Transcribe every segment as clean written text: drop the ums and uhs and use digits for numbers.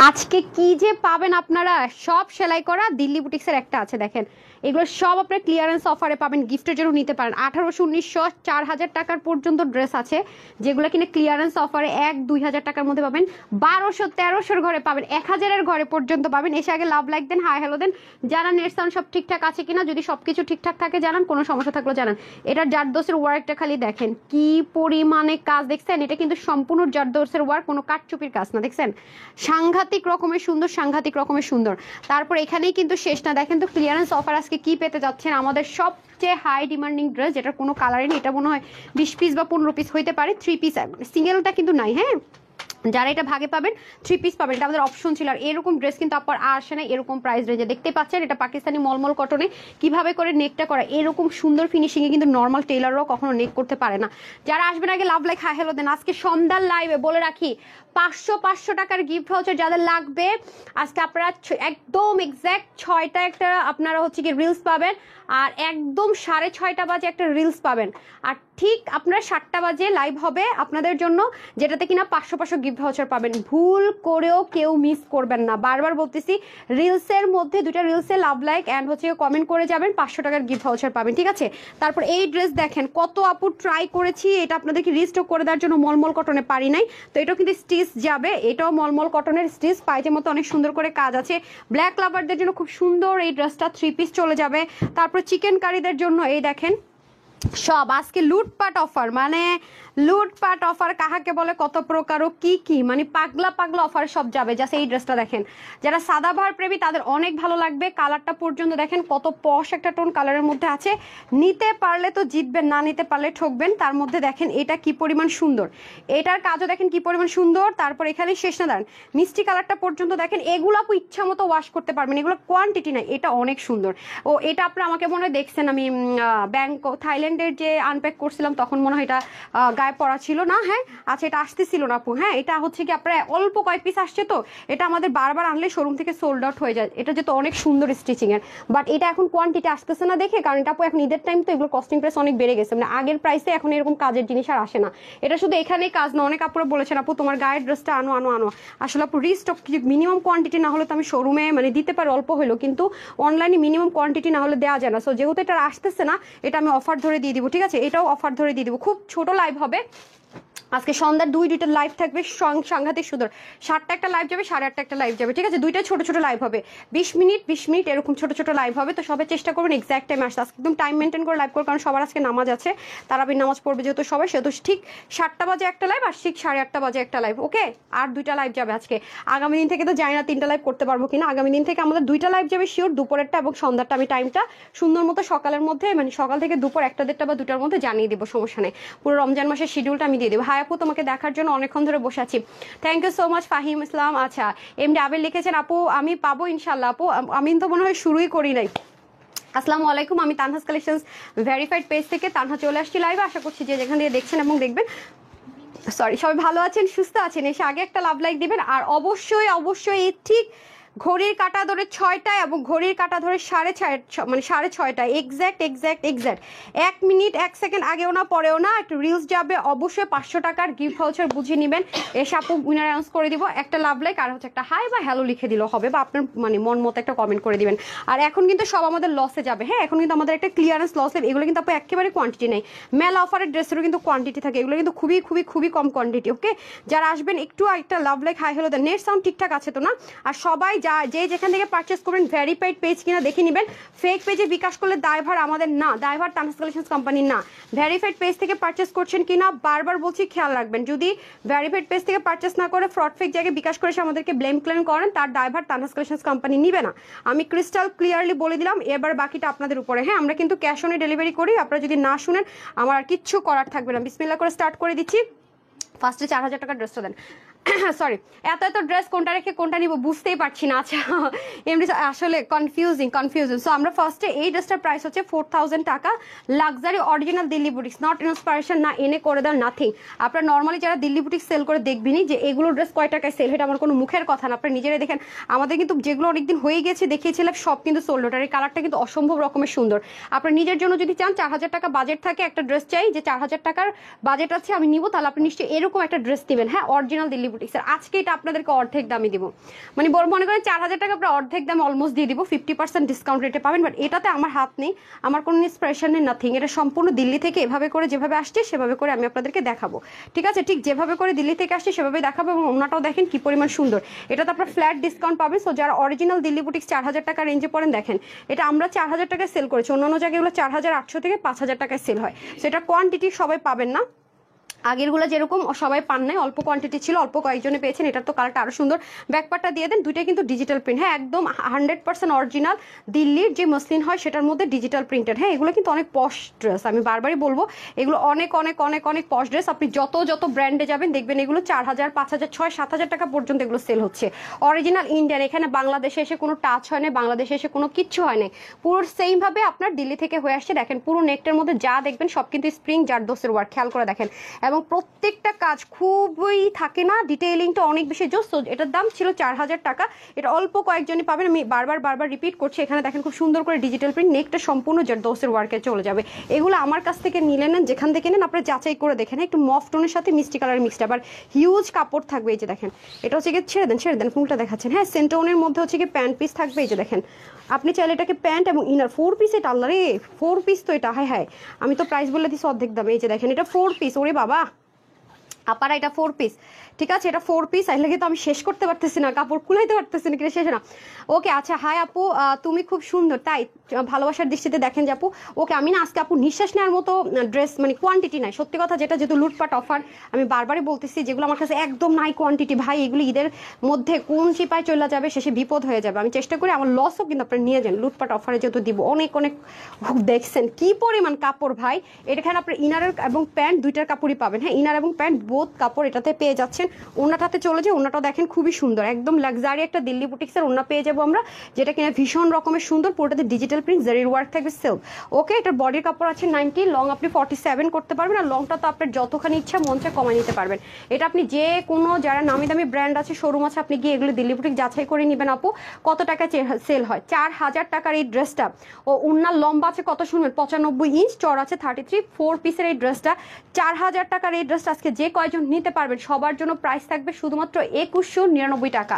আজকে কি যে পাবেন আপনারা, সব সেলাই করা দিল্লি বুটিক্সের একটা আছে দেখেন, এগুলো সব আপনার ক্লিয়ারেন্স অফারে পাবেন, গিফটের জন্য নিতে পারেন। 1800, 1900, 4000 টাকার পর্যন্ত ড্রেস আছে যেগুলো কিনে ক্লিয়ারেন্স অফারে 1-2000 টাকার মধ্যে পাবেন। 1200, 1300 ঘরে পাবেন, 1000-এর ঘরে পর্যন্ত পাবেন। এসে আগে লাভ লাইক দেন, হাই হ্যালো দেন, জানান নেট সাউন্ড সব ঠিকঠাক আছে কিনা। যদি সবকিছু ঠিকঠাক থাকে জানান, কোনো সমস্যা থাকলেও জানান। এটার জারদোসের ওয়ার্কটা খালি দেখেন কি পরিমাণে কাজ, দেখছেন? এটা কিন্তু সম্পূর্ণ জারদোসের ওয়ার্ক, কোনো কাটচুপির কাজ না, দেখছেন? সাংঘাতিক রকমের সুন্দর, সাংঘাতিক রকমের সুন্দর। তারপর এখানেই কিন্তু শেষ না, দেখেন তো ক্লিয়ারেন্স অফার আজকে কি পেতে যাচ্ছেন। আমাদের সবচেয়ে হাই ডিমান্ডিং ড্রেস, যেটার কোনো কালারই নেই, এটা মনে হয় 20 পিস বা 15 পিস হইতে পারে। 3 পিস, সিঙ্গেলটা কিন্তু নাই। হ্যাঁ, যারা এটা ভাগে পাবেন 3 পিস পাবেন, এটা আমাদের অপশন ছিল। আর এরকম ড্রেস কিন্তু আপনার আসে না এরকম প্রাইস রেঞ্জে। দেখতে পাচ্ছেন এটা পাকিস্তানি মলমল কটনে কিভাবে করে নেকটা করা, এরকম সুন্দর ফিনিশিং এ কিন্তু নর্মাল টেলারও কখনো নেক করতে পারে না। যারা আসবেন আগে লাভ লাইক হাই হ্যালো দেন। আজকে সন্ধ্যার লাইভে বলে রাখি 500 টাকার গিফট ভাউচার যাদের লাগবে, আজকে আপনারা একদম এক্স্যাক্ট 6টা একটা আপনারা হচ্ছে কি রিলস পাবেন, আর একদম 6:30 বাজে একটা রিলস পাবেন, আর ঠিক আপনারা 7টা বাজে লাইভ হবে আপনাদের জন্য, যেটাতে কিনা 500 গিফট ভাউচার পাবেন। ভুল করেও কেউ মিস করবেন না, বারবার বলতেছি। রিলসের মধ্যে 2টা রিলসে লাভ লাইক অ্যান্ড হচ্ছে কমেন্ট করে যাবেন, 500 টাকার গিফট ভাউচার পাবেন, ঠিক আছে? তারপর এই ড্রেস দেখেন, কত আপু ট্রাই করেছি এটা আপনাদেরকে রিস্টক করে দেওয়ার জন্য, মলমল কটনে পারি নাই, তো এটাও কিন্তু স্টিচ যাবে। এটাও মলমল কটনের স্টিচ, পাইজার মতো অনেক সুন্দর করে কাজ আছে। ব্ল্যাক লাভারদের জন্য খুব সুন্দর এই ড্রেসটা, 3 পিস চলে যাবে। তারপর চিকেন কারিদের জন্য এই দেখেন সব আজকে লুটপাট অফার, মানে লুটপাট অফার কাহাকে বলে, কত প্রকার ও কি কি, মানে পাগলা পাগলা অফার সব যাবে। জাস্ট এই ড্রেসটা দেখেন, যারা সাদাবাহার প্রেমী তাদের অনেক ভালো লাগবে। কালারটা পর্যন্ত দেখেন কত পশ একটা টোন কালারের মধ্যে আছে। নিতে পারলে তো জিতবেন, না নিতে পারলে ঠকবেন। তার মধ্যে দেখেন এটা কি পরিমাণ সুন্দর, এটার কাজও দেখেন কি পরিমাণ সুন্দর। তারপর এখানে শেষ না, দাঁড়ান, মিষ্টি কালারটা পর্যন্ত দেখেন। এগুলো আপু ইচ্ছা মতো ওয়াশ করতে পারবেন, এগুলো কোয়ান্টিটি নাই। এটা অনেক সুন্দর। ও এটা আপনারা আমাকে মনে হয় দেখছেন, আমি ব্যাংকক থাইল্যান্ডের যে আনপ্যাক করছিলাম তখন মনে হয় এটা গায়ে পড়া ছিল না। হ্যাঁ আচ্ছা, এটা আসতেছিল না আপু। হ্যাঁ, এটা হচ্ছে কি আপনার অল্প কয়েক পিস আসছে, তো এটা আমাদের বারবার আনলে শোরুম থেকে সোল্ড আউট হয়ে যায়। এটা যেহেতু অনেক সুন্দর স্টিচিং এর, বাট এটা এখন কোয়ান্টিটি আসতেছে না দেখে, কারণ এটা আপু এখন ঈদের টাইম, তো এগুলো কস্টিং প্রাইস অনেক বেড়ে গেছে, মানে আগের প্রাইসে এখন এরকম কাজের জিনিস আর আসে না। এটা শুধু এখানেই কাজ না, অনেক আপুরা বলেছেন আপু তোমার গায়ের ড্রেসটা আনো আনো আনো। আসলে আপু রিস্টক মিনিমাম কোয়ান্টিটি না হলে তো আমি শোরুমে মানে দিতে পারি অল্প হলেও, কিন্তু অনলাইনে মিনিমাম কোয়ান্টিটি না হলে দেওয়া যায় না। সো যেহেতু এটা আসতেছে না, এটা আমি অফার ধরে দিয়ে দিব, ঠিক আছে? এটাও অফার ধরে দিয়ে দিব, খুব ছোট লাইভ হবে আজকে সন্ধ্যার 2টা লাইভ থাকবে, সাংঘাতিক সুন্দর। 7টা একটা লাইভ যাবে, 8:30 একটা লাইভ যাবে, ঠিক আছে? 2টা ছোট ছোট লাইভ হবে, 20 মিনিট 20 মিনিট এরকম ছোট ছোট লাইভ হবে। তো সবাই চেষ্টা করবেন এক্স্যাক্ট টাইমে আসতে, আজকে একদম টাইম মেনটেন করে লাইভ করো, কারণ সবার আজকে নামাজ আছে, তারাবির নামাজ পড়বে যেহেতু সবাই, সেহেতু ঠিক 7টা বাজে একটা লাইভ, আর ঠিক 8:30 বাজে একটা লাইভ, ওকে? আর 2টা লাইভ যাবে আজকে। আগামী দিন থেকে তো জানি না 3টা লাইভ করতে পারবো কিনা। আগামী দিন থেকে আমাদের 2টা লাইভ যাবে শিওর, দুপুরেরটা এবং সন্ধ্যারটা। আমি টাইমটা সুন্দর মতো সকালের মধ্যে, মানে সকাল থেকে দুপুর 1টা 1:30 বা 2টার মধ্যে জানিয়ে দেবো, সমস্যা নেই। পুরো রমজান মাসের শিডিউলটা আমি দিয়ে দেবো। হাই আপু, তোমাকে দেখার জন্য অনেকক্ষণ ধরে বসে আছি, thank you so much Fahim Islam. আচ্ছা, এমনি আবেল লিখেছেন আপু আমি পাবো ইনশাল্লাহ। আপু আমি তো মনে হয় শুরুই করি নাই। আসসালামু আলাইকুম, আমি তানহাস কালেকশনস ভেরিফাইড পেজ থেকে তানহা চলে আসছি লাইভে। আশা করছি যে যেখান থেকে দেখছেন এবং দেখবেন, সরি, সবাই ভালো আছেন, সুস্থ আছেন। এসে আগে একটা লাভ লাইক দিবেন, আর অবশ্যই অবশ্যই ঠিক ঘড়ির কাঁটা ধরে 6টায় এবং ঘড়ির কাঁটা ধরে 6:30, মানে 6:30 এক্স্যাক্ট 1 মিনিট 1 সেকেন্ড আগেও না পরেও না একটু রিলস যাবে। অবশ্যই 500 টাকার গিফট ভাউচার বুঝিয়ে নেবেন। এসে আপু উইনার অ্যানাউন্স করে দিব। একটা লাভ লাইক আর হচ্ছে একটা হাই বা হ্যালো লিখে দিলেও হবে, বা আপনার মানে মন মতো একটা কমেন্ট করে দিবেন। আর এখন কিন্তু সব আমাদের লসে যাবে। হ্যাঁ, এখন কিন্তু আমাদের একটা ক্লিয়ারেন্স লস, এগুলো কিন্তু আপু একেবারে কোয়ান্টিটি নেই। মেলা অফারের ড্রেসেরও কিন্তু কোয়ান্টিটি থাকে, এগুলো কিন্তু খুবই খুবই খুবই কম কোয়ান্টিটি, ওকে? যারা আসবেন একটু একটা লাভ লাইক হাই হ্যালো দেন। নেট সাউন্ড ঠিকঠাক আছে তো না? আর সবাই যে যেখান থেকে পারচেস করবেন ভেরিফাইড পেজ কিনা দেখে নেবেন। ফেক পেজে বিকাশ করলে দায়ভার আমাদের না, দায়ভার তানহাস কালেকশনস কোম্পানির না। ভেরিফাইড পেজ থেকে পারচেস করছেন কিনা বারবার বলছি খেয়াল রাখবেন। যদি ভেরিফাইড পেজ থেকে পারচেস না করে ফ্রড ফেক জায়গায় বিকাশ করে সে আমাদেরকে ব্লেম ক্লেম করেন, তার দায়ভার তানহাস কালেকশনস কোম্পানি নিবে না। আমি ক্রিস্টাল ক্লিয়ারলি বলে দিলাম, এবার বাকিটা আপনাদের উপরে। হ্যাঁ, আমরা কিন্তু ক্যাশ অনে ডেলিভারি করি, আপনারা যদি না শুনেন আমার আর কিচ্ছু করার থাকবে না। বিসমিল্লাহ করে স্টার্ট করে দিচ্ছি। ফার্স্টে 4000 টাকার ড্রেসটা দেন। সরি, এত এত ড্রেস কোনটা রেখে কোনটা নিব বুঝতেই পারছি না। আচ্ছা, এমনি আসলে কনফিউজিং। সো আমরা ফার্স্টে এই ড্রেসটার প্রাইস হচ্ছে 4000 টাকা। Luxury original Delhi boutiques, not inspiration, না এনে করে দেন, নাথিং। আপনারা নর্মালি যারা দিল্লি বুটিক্স সেল করে দেখবেনি যে এগুলো ড্রেস কয় টাকায় সেল, এটা আমার কোনো মুখের কথা না, আপনারা নিজেরাই দেখেন। আমাদের কিন্তু যেগুলো অনেকদিন হয়ে গেছে দেখিয়েছিলাম সব কিন্তু সোল্ড আউট। আর এই কালারটা কিন্তু অসম্ভব রকমের সুন্দর। আপনার নিজের জন্য যদি চান 4000 টাকা বাজেট থাকে, একটা ড্রেস চাই যে 4000 টাকার বাজেট আছে আমি নিব, তাহলে আপনি নিশ্চয়ই এরকম একটা ড্রেস দিবেন। হ্যাঁ, অরিজিনাল দিল্লি বুটিক্সের। আজকে এটা আপনাদেরকে অর্ধেক দামে দিব, মানে মনে করেন 4000 টাকা আপনার অর্ধেক দামে অলমোস্ট দিয়ে দিব, 50% ডিসকাউন্ট রেটে পাবেন। বাট এটাতে আমার হাত নেই, আমার কোনো ইন্সপিরেশন নেই, নাথিং। এটা সম্পূর্ণ দিল্লি থেকে এভাবে করে যেভাবে আসছে সেভাবে করে আমি আপনাদেরকে দেখাবো, ঠিক আছে? ঠিক যেভাবে করে দিল্লি থেকে আসছে সেভাবে দেখাবো। এবং ওনাটাও দেখেন কি পরিমাণ সুন্দর, এটাতে আপনার ফ্ল্যাট ডিসকাউন্ট পাবেন। সো যারা অরিজিনাল দিল্লি বুটিক্স 4000 টাকা রেঞ্জে পড়েন, দেখেন এটা আমরা 4000 টাকায় সেল করেছি, অন্যান্য জায়গায় এগুলো 4800 থেকে 5000 টাকায় সেল হয়। সো এটা কোয়ান্টিটি সবাই পাবেন না, আগেরগুলো যেরকম সবাই পান নাই, অল্প কোয়ান্টিটি ছিল, অল্প কয়েকজনে পেয়েছেন। এটার তো কালারটা আরো সুন্দর, ব্যাকপার্টটা দিয়ে দেন, দুইটাই কিন্তু ডিজিটাল প্রিন্ট। হ্যাঁ, একদম 100% অরিজিনাল দিল্লির যে মসলিন হয় সেটার মধ্যে ডিজিটাল প্রিন্টেড। হ্যাঁ, এগুলো কিন্তু অনেক পশ ড্রেস, আমি বারবারই বলবো এগুলো অনেক অনেক অনেক অনেক পশ ড্রেস। আপনি যত যত ব্র্যান্ডে যাবেন দেখবেন এগুলো 4000, 5000, 6000, 7000 টাকা পর্যন্ত এগুলো সেল হচ্ছে। অরিজিনাল ইন্ডিয়ান, এখানে বাংলাদেশে এসে কোনো টাচ হয় না, বাংলাদেশে এসে কোনো কিচ্ছু হয় না, পুরো সেম ভাবে আপনার দিল্লি থেকে হয়ে আসছে। দেখেন পুরো নেকটার মধ্যে যা দেখবেন সব কিন্তু স্প্রিং জারদোসের ওয়ার্ক, খেয়াল করে দেখেন। এবং প্রত্যেকটা কাজ খুবই থাকে না, ডিটেইলিংটা অনেক বেশি জোস। এটার দাম ছিল 4000 টাকা, এটা অল্প কয়েকজনই পাবেন, আমি বারবার রিপিট করছি। এখানে দেখেন খুব সুন্দর করে ডিজিটাল প্রিন্ট, নেকটা সম্পূর্ণ জারদোসের ওয়ার্কে চলে যাবে। এগুলো আমার কাছ থেকে নিলে নেন, যেখান থেকে নেন আপনারা যাচাই করে দেখেন, একটু মফ টোনের সাথে মিষ্টি কালার মিক্সড, আবার হিউজ কাপড় থাকবে। এই যে দেখেন, এটা হচ্ছে কি ছেড়ে দেন ফুলটা দেখাচ্ছেন। হ্যাঁ, সেন্টোনের মধ্যে হচ্ছে কি প্যান্ট পিস থাকবে। এই যে দেখেন, আপনি চাইলে এটাকে প্যান্ট এবং ইনার 4 পিস, এটা আল্লাহ রে 4 পিস তো এটা। হ্যাঁ, আমি তো প্রাইস বলে দিচ্ছি অর্ধেক দামে। এই যে দেখেন, এটা 4 পিস, ওরে বাবা আপারা এটা 4 পিস, ঠিক আছে? এটা 4 পিস, আইলে তো আমি শেষ করতে পারতেছি না, কাপড় কুলাইতে পারতেছি না, কিন্তু শেষ না। ওকে, আচ্ছা, হাই আপু, তুমি খুব সুন্দর, তাই ভালোবাসার দৃষ্টিতে দেখেন যে আপু। ওকে, আমি না আজকে আপু নিঃশ্বাস নেওয়ার মতো ড্রেস, মানে কোয়ান্টিটি নাই, সত্যি কথা যেটা, যেহেতু লুটপাট অফার, আমি বারবারই বলতেছি যেগুলো আমার কাছে একদম নাই কোয়ান্টিটি, ভাই এগুলো ঈদের মধ্যে কোন চিপায় চলে যাবে, শেষে বিপদ হয়ে যাবে। আমি চেষ্টা করি আমার লসও কিন্তু আপনারা নিয়ে যান, লুটপাট অফারে যেহেতু দিব অনেক অনেক। দেখছেন কি পরিমাণ কাপড় ভাই, এখানে আপনার ইনারের এবং প্যান্ট দুইটার কাপড়ই পাবেন। হ্যাঁ, ইনার এবং প্যান্ট বোথ কাপড় এটাতে পেয়ে যাচ্ছেন। ওনাটাতে চলে যায়, ওনাটাও দেখেন খুবই সুন্দর, একদম লাক্সারি একটা দিল্লি বুটিক্সের ওনা পেয়ে যাবো আমরা, যেটা কিনা ভীষণ রকমের সুন্দর, পুরোটাতে ডিজিটাল প্রিন্ট জারির ওয়ার্ক থাকবে, সেলফ। ওকে, এটার বডির কাপড় আছে 90, লং আপনি 47 করতে পারবেন, আর লংটা তো আপনার যতখানি ইচ্ছা মঞ্চে কমাই নিতে পারবেন। এটা আপনি যে কোনো যারা নামি দামি ব্র্যান্ড আছে, শোরুম আছে, আপনি গিয়ে এগুলো দিল্লি বুটিক যাচাই করে নেবেন আপু কত টাকা সেল হয়। 4000 টাকার এই ড্রেসটা, ও উন্নার লম্বা আছে কত শুনবেন, 95 ইঞ্চ, চড় আছে 33, 4 পিসের এই ড্রেসটা 4000 টাকার এই ড্রেসটা আজকে যে কয়জন নিতে পারবেন সবার জন্য প্রাইস থাকবে শুধুমাত্র 2199 টাকা,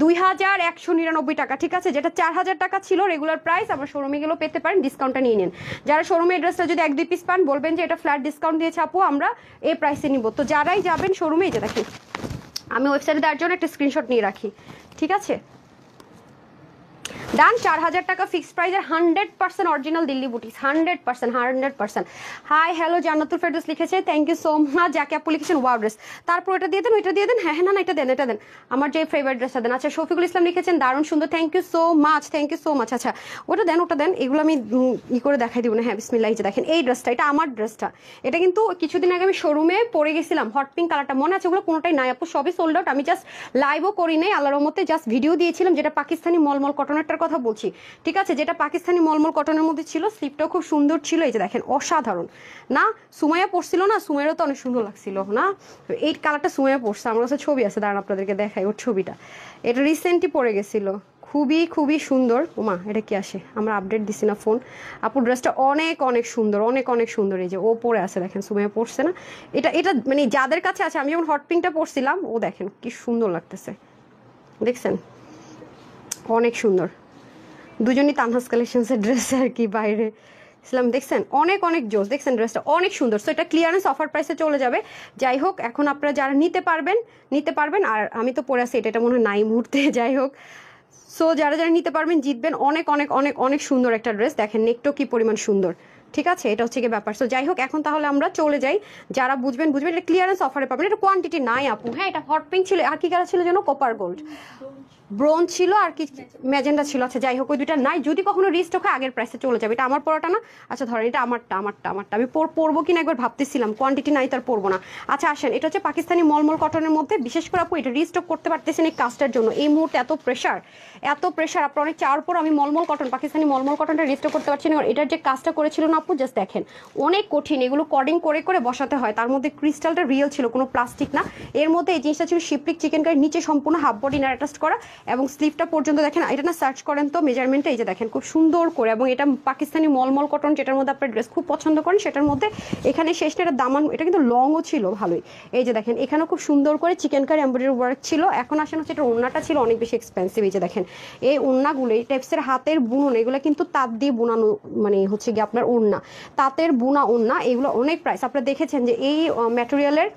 2199 টাকা, ঠিক আছে? যেটা 4000 টাকা ছিল রেগুলার প্রাইস, আমার শোরুমে গেলেও পেতে পারেন, ডিসকাউন্টটা নিয়ে নেন। যারা শোরুমে ড্রেসটা যদি 1-2 পিস পান বলবেন যে এটা ফ্ল্যাট ডিসকাউন্ট দিয়েছে আপু, আমরা এই প্রাইসে নিব। তো যারাই যাবেন শোরুমে, এই যে দেখেন আমি ওয়েবসাইটে দেওয়ার জন্য একটা স্ক্রিনশট নিয়ে রাখি, ঠিক আছে? ডান, 4000 টাকা ফিক্সড প্রাইসের 100% original Delhi boutiques, 100%। Hi hello, Jannatul Ferdous লিখেছে, থ্যাংক ইউ সো মাচ। যাকে আপু লিখেছেন ওয়াও ড্রেস, তারপর এটা দিয়ে দেন, ওইটা দিয়ে দেন। হ্যাঁ, না এটা দেন, আমার যে ফেভারিট ড্রেসটা দেন। আচ্ছা, শফিকুল ইসলাম লিখেছেন দারুণ সুন্দর, থ্যাংক ইউ সো মাচ। আচ্ছা, ওটা দেন, এগুলো আমি ই করে দেখাই দিব না। হ্যাঁ, বিসমিল্লাহ। এই যে দেখেন এই ড্রেসটা, এটা আমার ড্রেসটা, এটা কিন্তু কিছুদিন আগে আমি শোরুমে পরে গেছিলাম, হট পিঙ্ক কালারটা মনে আছে? ওগুলো কোনোটাই নাই আপু, সবই সোল্ড আউট। আমি জাস্ট লাইভও করি নাই, আল্লাহর রহমতে জাস্ট ভিডিও দিয়েছিলাম, যেটা পাকিস্তানি মলমল কটনেরটার কথা বলছি, ঠিক আছে? যেটা পাকিস্তানি মলমল কটনের মধ্যে ছিল, স্লিপটাও খুব সুন্দর ছিল। এই যে দেখেন অসাধারণ না, সুমাইয়া পড়ছিল না, সুমাইয়ারও তো অনেক সুন্দর লাগছিল না, এই কালারটা সুমাইয়া পড়ছে, আমার কাছে ছবি আছে, দাঁড়ান আপনাদেরকে দেখাই ওর ছবিটা, এটা রিসেন্টলি পরে গেছিল, খুবই সুন্দর। ওমা, এটা কি আসে, আমরা আপডেট দিছি না ফোন। আপু ড্রেসটা অনেক সুন্দর, অনেক সুন্দর। এই যে ও পরে আছে দেখেন, সুমাইয়া পড়ছে না, এটা মানে যাদের কাছে আছে, আমি যখন হট পিঙ্কটা পরছিলাম, ও দেখেন কি সুন্দর লাগতেছে, দেখছেন অনেক সুন্দর। দুজনই তানহাস কালেকশনসের ড্রেস আর কি, বাইরে ইসলাম, দেখছেন অনেক জোস, দেখছেন ড্রেসটা অনেক সুন্দর। সো এটা ক্লিয়ারেন্স অফার প্রাইসে চলে যাবে। যাই হোক, এখন আপনারা যারা নিতে পারবেন, আর আমি তো পরে আছি, এটা মনে হয় নাই মুহূর্তে, যাই হোক। সো যারা নিতে পারবেন জিতবেন, অনেক সুন্দর একটা ড্রেস, দেখেন নেকটো কি পরিমাণ সুন্দর, ঠিক আছে? এটা হচ্ছে কি ব্যাপার। সো যাই হোক, এখন তাহলে আমরা চলে যাই, যারা বুঝবেন এটা ক্লিয়ারেন্স অফারে পাবেন, এটা কোয়ান্টিটি নাই আপু। হ্যাঁ, এটা হট পিঙ্ক ছিল, আর কি কালার ছিল যেন, কপার গোল্ড, ব্রোঞ্জ ছিল, আর কি ম্যাজেন্ডা ছিল। আচ্ছা, যাই হোক, ওই দুইটা নাই, যদি কখনো রিস্টক হয় আগের প্রাইসে চলে যাবে। এটা আমার পরাটা না, আচ্ছা ধরেন এটা আমারটা, আমি পরবো কিনা একবার ভাবতেছিলাম, কোয়ান্টিটি নাই তার পরবো না। আচ্ছা আসেন, এটা হচ্ছে পাকিস্তানি মলমল কটনের মধ্যে, বিশেষ করে আপু এটা রিস্টক করতে পারতেছেন এই কাজটার জন্য, এই মুহূর্তে এত প্রেশার আপনার অনেক চাওয়ার পর আমি পাকিস্তানি মলমল কটনটা রিস্টক করতে পারছি না, কারণ এটার যে কাজটা করেছিল না আপু জাস্ট দেখেন অনেক কঠিন, এগুলো কর্ডিং করে করে বসাতে হয়, তার মধ্যে ক্রিস্টালটা রিয়েল ছিল, কোনো প্লাস্টিক না। এর মধ্যে এই জিনিসটা ছিল শিপলিক চিকেন কারি, নিচে সম্পূর্ণ হাফ বডি ইনার অ্যাটাচ করা এবং স্লিভটা পর্যন্ত দেখেন, এটা না সার্চ করেন তো মেজারমেন্টটা, এই যে দেখেন খুব সুন্দর করে। এবং এটা পাকিস্তানি মলমল কটন, যেটার মধ্যে আপনার ড্রেস খুব পছন্দ করেন, সেটার মধ্যে এখানে শেষটা এটা দামান, এটা কিন্তু লংও ছিল ভালোই। এই যে দেখেন এখানেও খুব সুন্দর করে চিকেন কারি এমব্রয়ডারি ওয়ার্ক ছিল। এখন আসেন হচ্ছে এটা ওড়নাটা ছিল অনেক বেশি এক্সপেন্সিভ। এই যে দেখেন এই ওড়নাগুলো, এই টাইপসের হাতের বুনন, এগুলো কিন্তু তাঁত দিয়ে বোনানো, মানে হচ্ছে গিয়ে আপনার ওড়না, তাঁতের বুনা ওড়না, এগুলো অনেক প্রাইস। আপনারা দেখেছেন যে এই ম্যাটেরিয়ালের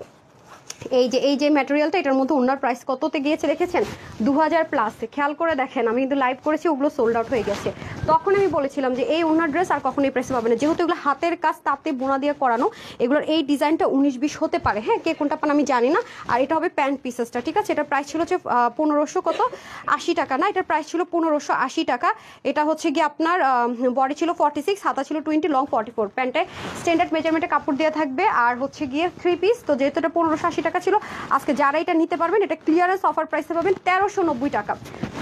এই যে ম্যাটেরিয়ালটা, এটার মধ্যে ওনার প্রাইস কততে গিয়েছে দেখেছেন, 2000 প্লাস। খেয়াল করে দেখেন, আমি কিন্তু লাইভ করেছি, ওগুলো সোল্ড আউট হয়ে গেছে। তখন আমি বলেছিলাম যে এই ওনার ড্রেস আর কখনো এই প্রাইসে পাবে না, যেহেতু এগুলো হাতের কাজ, তাতে বোনা দিয়ে করানো, এগুলোর এই ডিজাইনটা 19-20 হতে পারে, হ্যাঁ, কে কোনটা পান আমি জানি না। আর এটা হবে প্যান্ট পিসেসটা, ঠিক আছে। এটার প্রাইস ছিল হচ্ছে 1580 টাকা, না, এটার প্রাইস ছিল 1580 টাকা। এটা হচ্ছে গিয়ে আপনার বডি ছিল 46, হাতা ছিল 20, লং 44। প্যান্টে স্ট্যান্ডার্ড মেজারমেন্টে কাপড় দেওয়া থাকবে। আর হচ্ছে গিয়ে 3 পিস, তো যেহেতু এটা 1580 টাকা ছিল, আজকে যারা এটা নিতে পারবেন এটা ক্লিয়ারেন্স অফার প্রাইসে পাবেন 1390 টাকা।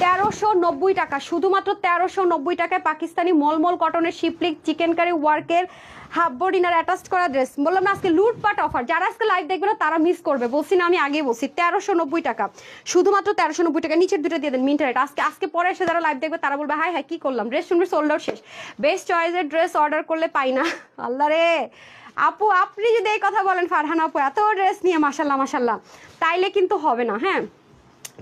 1390 টাকা, শুধুমাত্র 1390 টাকায় পাকিস্তানি মলমল কটনের শিপলিক চিকেন কারি ওয়ার্কের হাফ বডি ইনার অ্যাটাচড করা ড্রেস। বললাম না আজকে লুটপাট অফার, যারা আজকে লাইভ দেখবে না তারা মিস করবে, বলছি না আমি আগে বলছি। 1390 টাকা, শুধুমাত্র 1390 টাকা। নিচের দুটো দিয়ে দেন মিন্টার রেট। আজকে পরে এসে যারা লাইভ দেখবে তারা বলবে হাই হাই কি করলাম, ড্রেস শুনবে সোল্ড আউট শেষ। বেস্ট চয়েসের ড্রেস অর্ডার করলে পাই না, আল্লাহ রে। আপু আপনি যদি এই কথা বলেন ফারহান আপু এত ড্রেস নিয়ে, মাশাল্লাহ মাশাল্লাহ, তাইলে কিন্তু হবে না, হ্যাঁ,